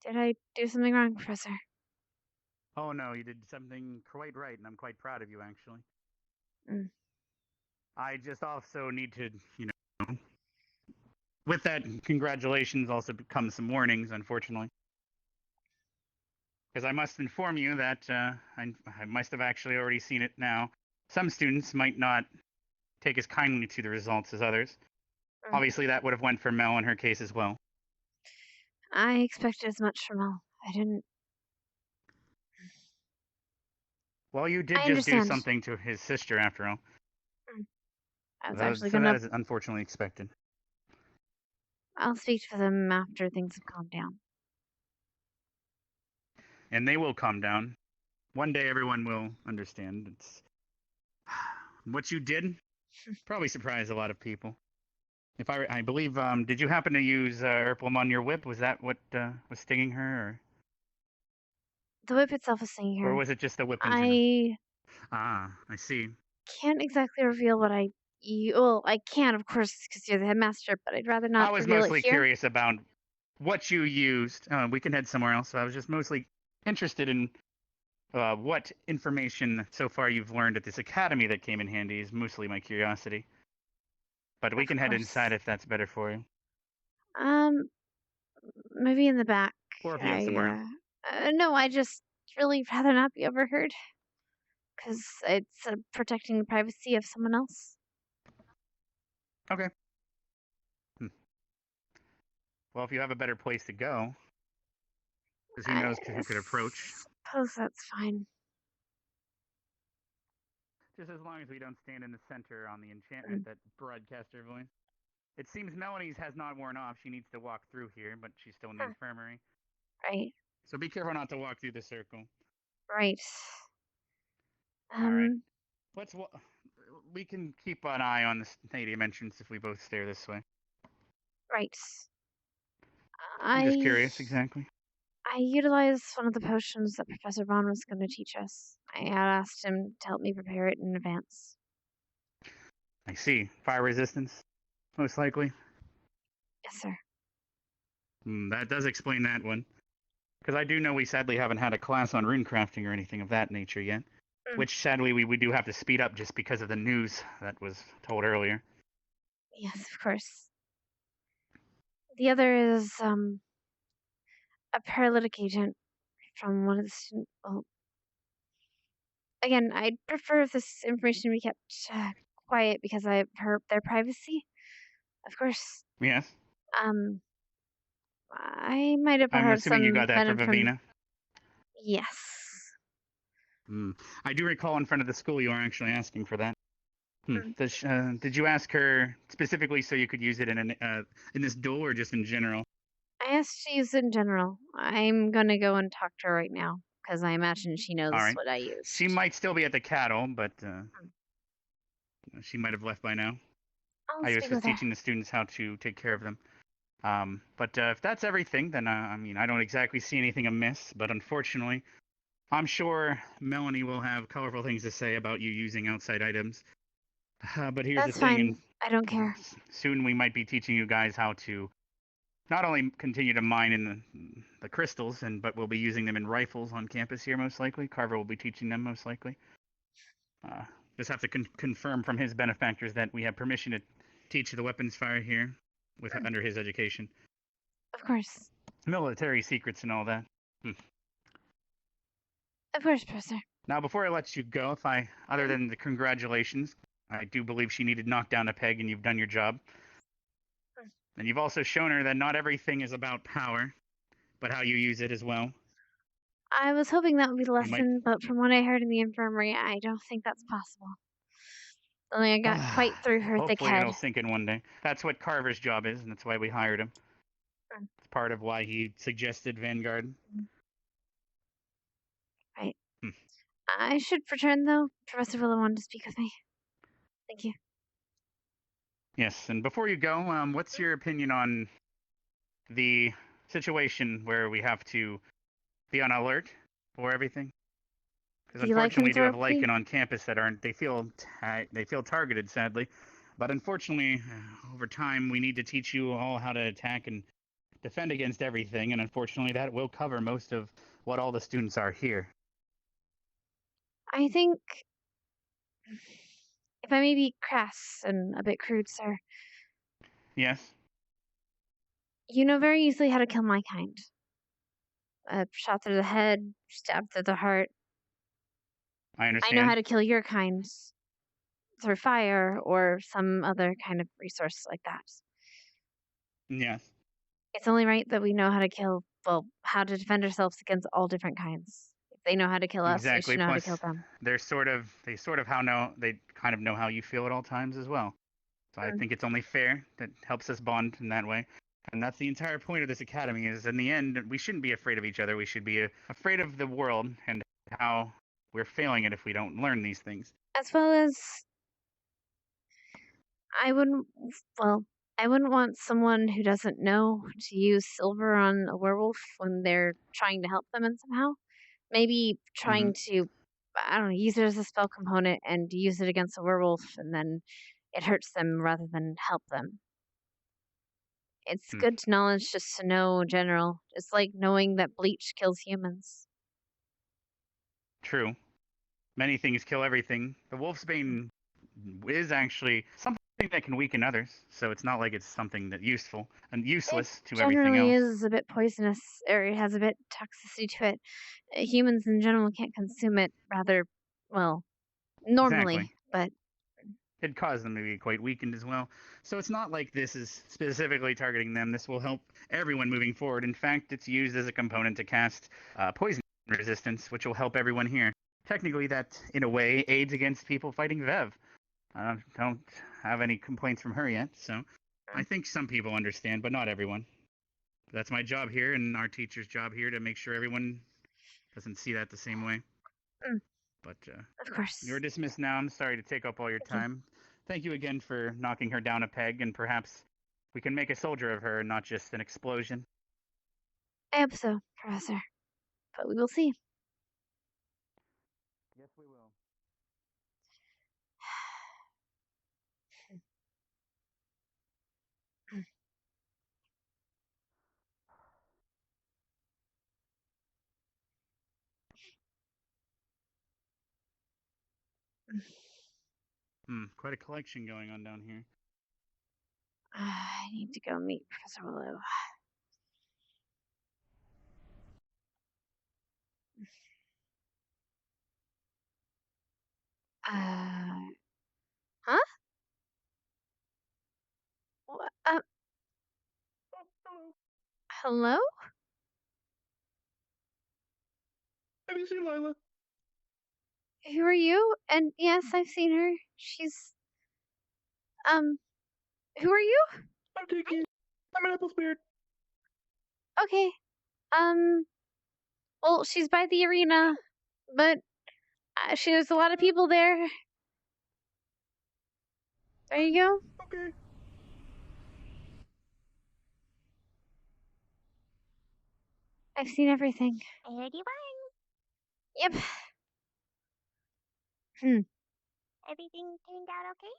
Did I do something wrong, Professor? Oh no, you did something quite right, and I'm quite proud of you, actually. Mm. I just also need to, with that, congratulations also comes some warnings, unfortunately. Because I must inform you that I must have actually already seen it now. Some students might not take as kindly to the results as others. Obviously, that would have went for Mel in her case as well. I expected as much from Mel. I didn't. Well, you did I just do understand. something to his sister, after all. I was So actually that gonna. is unfortunately expected. I'll speak to them after things have calmed down. And they will calm down. One day, everyone will understand. It's what you did. Probably surprised a lot of people. If I believe, did you happen to use Erplum on your whip? Was that what was stinging her, The whip itself is stinging her. or was it just the whip in general? I see. Can't exactly reveal what I. Well, I can, of course, because you're the headmaster, but I'd rather not I was reveal it mostly here. curious about what you used. We can head somewhere else. So I was just mostly interested in what information so far you've learned at this academy that came in handy is mostly my curiosity. But we can head inside if that's better for you. Maybe in the back. Or if you have somewhere. No, I just really rather not be overheard. Because it's protecting the privacy of someone else. Okay. Well, if you have a better place to go, because who knows who could approach. Suppose that's fine. Just as long as we don't stand in the center on the enchantment that broadcast her voice. It seems Melanie's has not worn off. She needs to walk through here, but she's still in the infirmary. Right. So be careful not to walk through the circle. Right. All right. We can keep an eye on the stadium entrance if we both stare this way. Right. I'm just curious, exactly. I utilized one of the potions that Professor Vaughn was going to teach us. I had asked him to help me prepare it in advance. I see. Fire resistance, most likely. Yes, sir. That does explain that one. Because I do know we sadly haven't had a class on rune crafting or anything of that nature yet. Which sadly we do have to speed up just because of the news that was told earlier. Yes, of course. The other is a paralytic agent from one of the students. Well, again, I'd prefer if this information be kept quiet because I hurt their privacy. Of course. Yes. I might have I'm heard assuming you got that from venom Vivina? Yes. I do recall in front of the school you were actually asking for that. Did you ask her specifically so you could use it in this duel or just in general? I asked to use it in general. I'm gonna go and talk to her right now because I imagine she knows All right. what I used. She might still be at the cattle, but she might have left by now. I'll I speak was with her. teaching the students how to take care of them. But if that's everything, then I don't exactly see anything amiss. But unfortunately, I'm sure Melanie will have colorful things to say about you using outside items. But here's That's the thing, fine. I don't care. Soon we might be teaching you guys how to not only continue to mine in the crystals, but we'll be using them in rifles on campus here most likely. Carver will be teaching them most likely. Just have to confirm from his benefactors that we have permission to teach the weapons fire here under his education. Of course. Military secrets and all that. Of course, Professor. Now, before I let you go, other than the congratulations, I do believe she needed knock down a peg and you've done your job. And you've also shown her that not everything is about power, but how you use it as well. I was hoping that would be the lesson, but from what I heard in the infirmary, I don't think that's possible. Only I got quite through her thick Hopefully head. it'll sink in one day. That's what Carver's job is, and that's why we hired him. It's part of why he suggested Vanguard. Right. I should return, though. Professor Willow wanted to speak with me. Thank you. Yes, and before you go, what's your opinion on the situation where we have to be on alert for everything? Because The unfortunately, we do have lycanthropy? Lycan on campus that aren't. They feel targeted, sadly. But unfortunately, over time, we need to teach you all how to attack and defend against everything. And unfortunately, that will cover most of what all the students are here. I think, if I may be crass and a bit crude, sir, Yes. you know very easily how to kill my kind. A shot through the head, stab through the heart. I I understand. know how to kill your kind through fire or some other kind of resource like that. Yes. It's only right that we know how to kill, well, how to defend ourselves against all different kinds. If they know how to kill us, we Exactly. should know how to Plus, kill them. they kind of know how you feel at all times as well. So I think it's only fair. That helps us bond in that way. And that's the entire point of this academy is in the end, we shouldn't be afraid of each other. We should be afraid of the world and how we're failing it if we don't learn these things. As well as, I wouldn't want someone who doesn't know to use silver on a werewolf when they're trying to help them in somehow. Maybe trying to, I don't know, use it as a spell component and use it against a werewolf and then it hurts them rather than help them. It's good knowledge just to know in general. It's like knowing that bleach kills humans. True. Many things kill everything. The wolfsbane is actually something that can weaken others, so it's not like it's something that useful and useless to everything Generally else. is a bit poisonous, or it has a bit toxicity to it. Humans in general can't consume it rather, well, normally, Exactly. but It caused them to be quite weakened as well. So it's not like this is specifically targeting them. This will help everyone moving forward. In fact, it's used as a component to cast poison resistance, which will help everyone here. Technically, that, in a way, aids against people fighting Vev. I don't have any complaints from her yet, so I think some people understand, but not everyone. That's my job here, and our teacher's job here, to make sure everyone doesn't see that the same way. But of course, you're dismissed now. I'm sorry to take up all your time. Thank you again for knocking her down a peg, and perhaps we can make a soldier of her, not just an explosion. I hope so, Professor. But we will see. Yes, we will. Quite a collection going on down here. I need to go meet Professor Willow. Huh? What? Hello? Have you seen Lila? Who are you? And yes, I've seen her. She's, who are you? I'm Tiki. I'm an apple spirit. Okay. Well, she's by the arena, but there's a lot of people there. There you go. Okay. I've seen everything. I heard you bang. Yep. Everything turned out okay?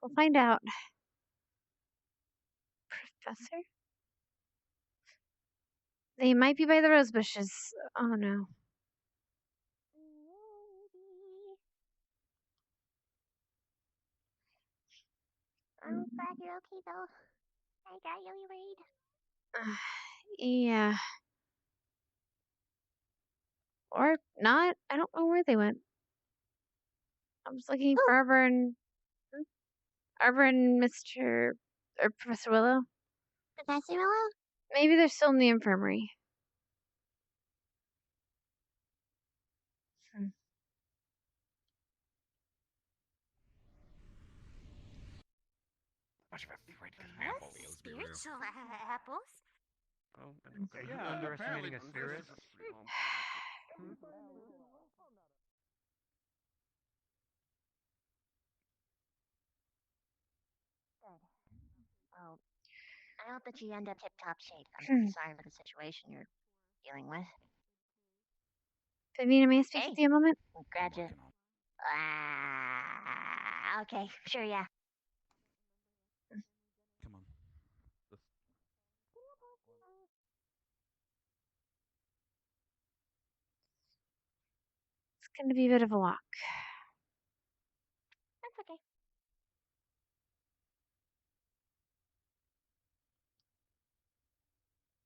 We'll find out. Professor? They might be by the rose bushes. Oh no. I'm glad you're okay though. I got really worried. Yeah. Or not. I don't know where they went. I was looking for Arbor and Mr. or Professor Willow. Professor Willow? Maybe they're still in the infirmary. Apple, let's be real. Spiritual apples? Oh, are you underestimating a spirits? Good. Well, I hope that you end up tip-top shape. I'm sorry for the situation you're dealing with. Davina, may I speak with you a moment? Graduate. Okay, sure, yeah. Come on. It's going to be a bit of a walk. That's okay.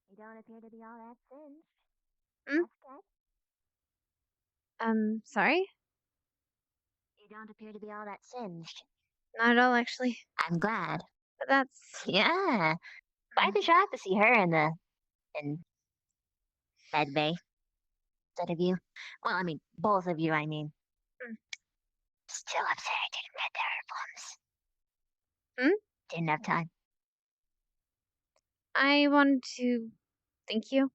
You don't appear to be all that singed. That's good. Sorry? You don't appear to be all that singed. Not at all, actually. I'm glad. But that's... Yeah. Quite the shock to see her in med bay. Instead of you. Well, I mean, both of you, I mean. Still upset I didn't get their plums. Didn't have time. I wanted to thank you.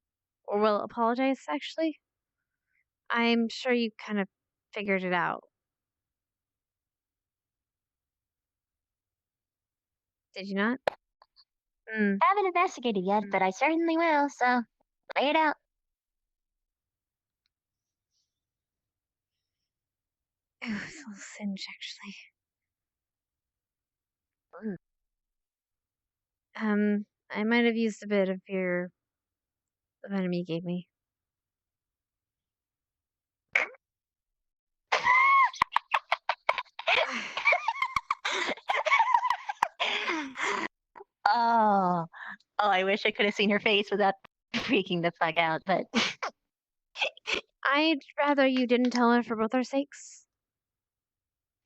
Or, well, apologize, actually. I'm sure you kind of figured it out. Did you not? Haven't investigated yet, but I certainly will, so lay it out. It was a little singe, actually. I might have used a bit of the venom you gave me. Oh, I wish I could have seen her face without freaking the fuck out, but I'd rather you didn't tell her for both our sakes.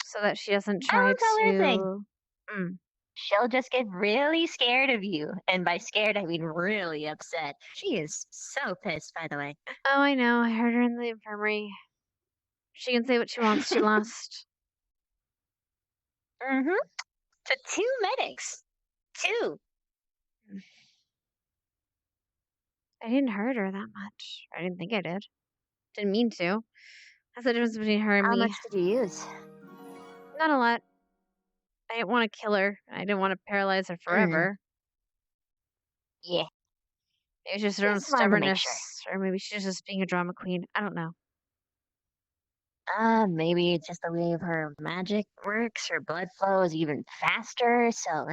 So that she doesn't I try won't tell her a thing. to... She'll just get really scared of you. And by scared, I mean really upset. She is so pissed, by the way. Oh, I know. I heard her in the infirmary. She can say what she wants. She lost. To 2 medics. 2. I didn't hurt her that much. I didn't think I did. Didn't mean to. That's the difference between her and How me. much did you use? Not a lot. I didn't want to kill her. I didn't want to paralyze her forever. Yeah. It was just her own Just wanted to make stubbornness. Or maybe she's just being a drama queen. I don't know. Maybe it's just the way of her magic works. Her blood flow is even faster, so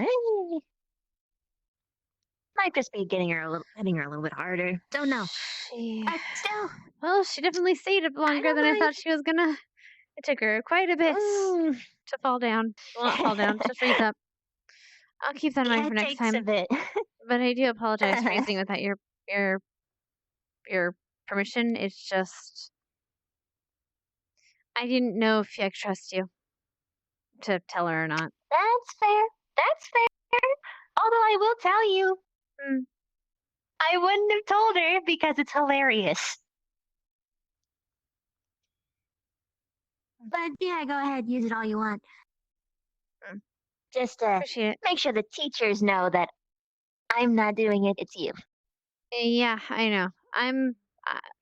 might just be hitting her a little bit harder. Don't know. But still. Well, she definitely stayed up longer than I thought she was gonna. It took her quite a bit to fall down. Well, not fall down, to freeze up. I'll keep that in mind for next takes time. a bit. But I do apologize for using without your permission. It's just I didn't know if I could trust you to tell her or not. That's fair. That's fair. Although I will tell you, I wouldn't have told her because it's hilarious. But yeah, go ahead, use it all you want. Just make sure the teachers know that I'm not doing it, it's you. Yeah, I know.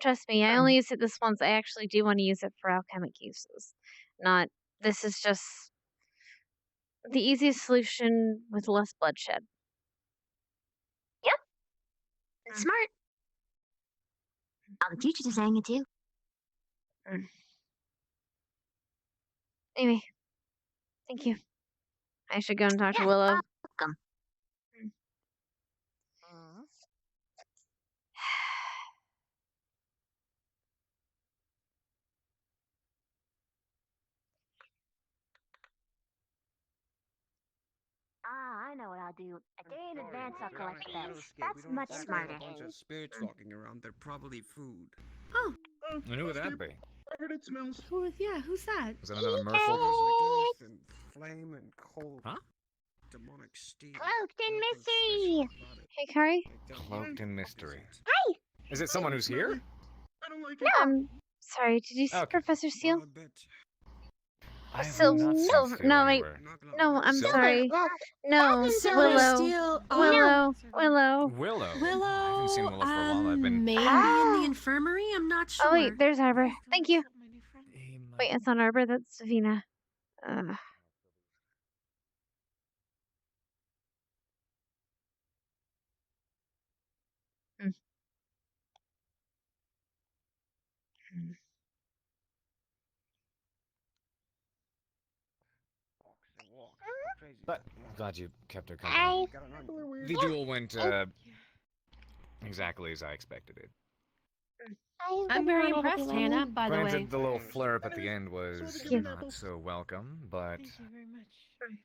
Trust me, I only used it this once. I actually do want to use it for alchemic uses. This is just the easiest solution with less bloodshed. Yep. It's smart. All the teachers are saying it too. Anyway, thank you. I should go and talk to Willow. Welcome. I know what I'll do. A day in advance, I'll collect bets. That's much smarter. A bunch of spirits walking around. They're probably food. Oh. And who would that be? I heard it smells. Who's that? Was that another Smells merfolk? like earth and flame and cold. Huh? Demonic steel. Cloaked in mystery. Hey, Kari. Cloaked in mystery. Hi. Is it someone who's here? I don't like it. Sorry, did you see Professor Seal? I have not seen Silver. Steel No, wait. anywhere. No, I'm Silver? sorry. No, Silver, Willow. Steel, Willow. Willow. Willow. Willow. I haven't seen Willow for a while. I've been. Maybe in the infirmary. I'm not sure. Oh wait, there's Arbor. Thank you. Wait, it's not Arbor. That's Savina. Hmm. But glad you kept her company. The duel went exactly as I expected it. I'm very impressed, Hannah, by the way. Granted, the little flare-up at the end was not so welcome, but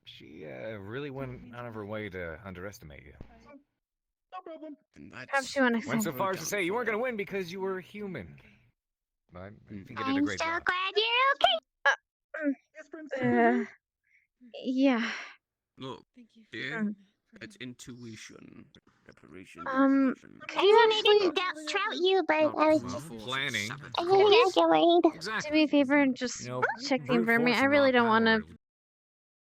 she really went out of her way to underestimate you. No problem. Perhaps you want to Went so far as to say you weren't going to win because you were human. But I think you did a I'm great so job. glad you're okay. Yeah. Look, dear, it's intuition, preparation. Could you actually didn't doubt you, but I was just planning. I didn't get worried. do me a favor and just check the infirmary? I really don't want to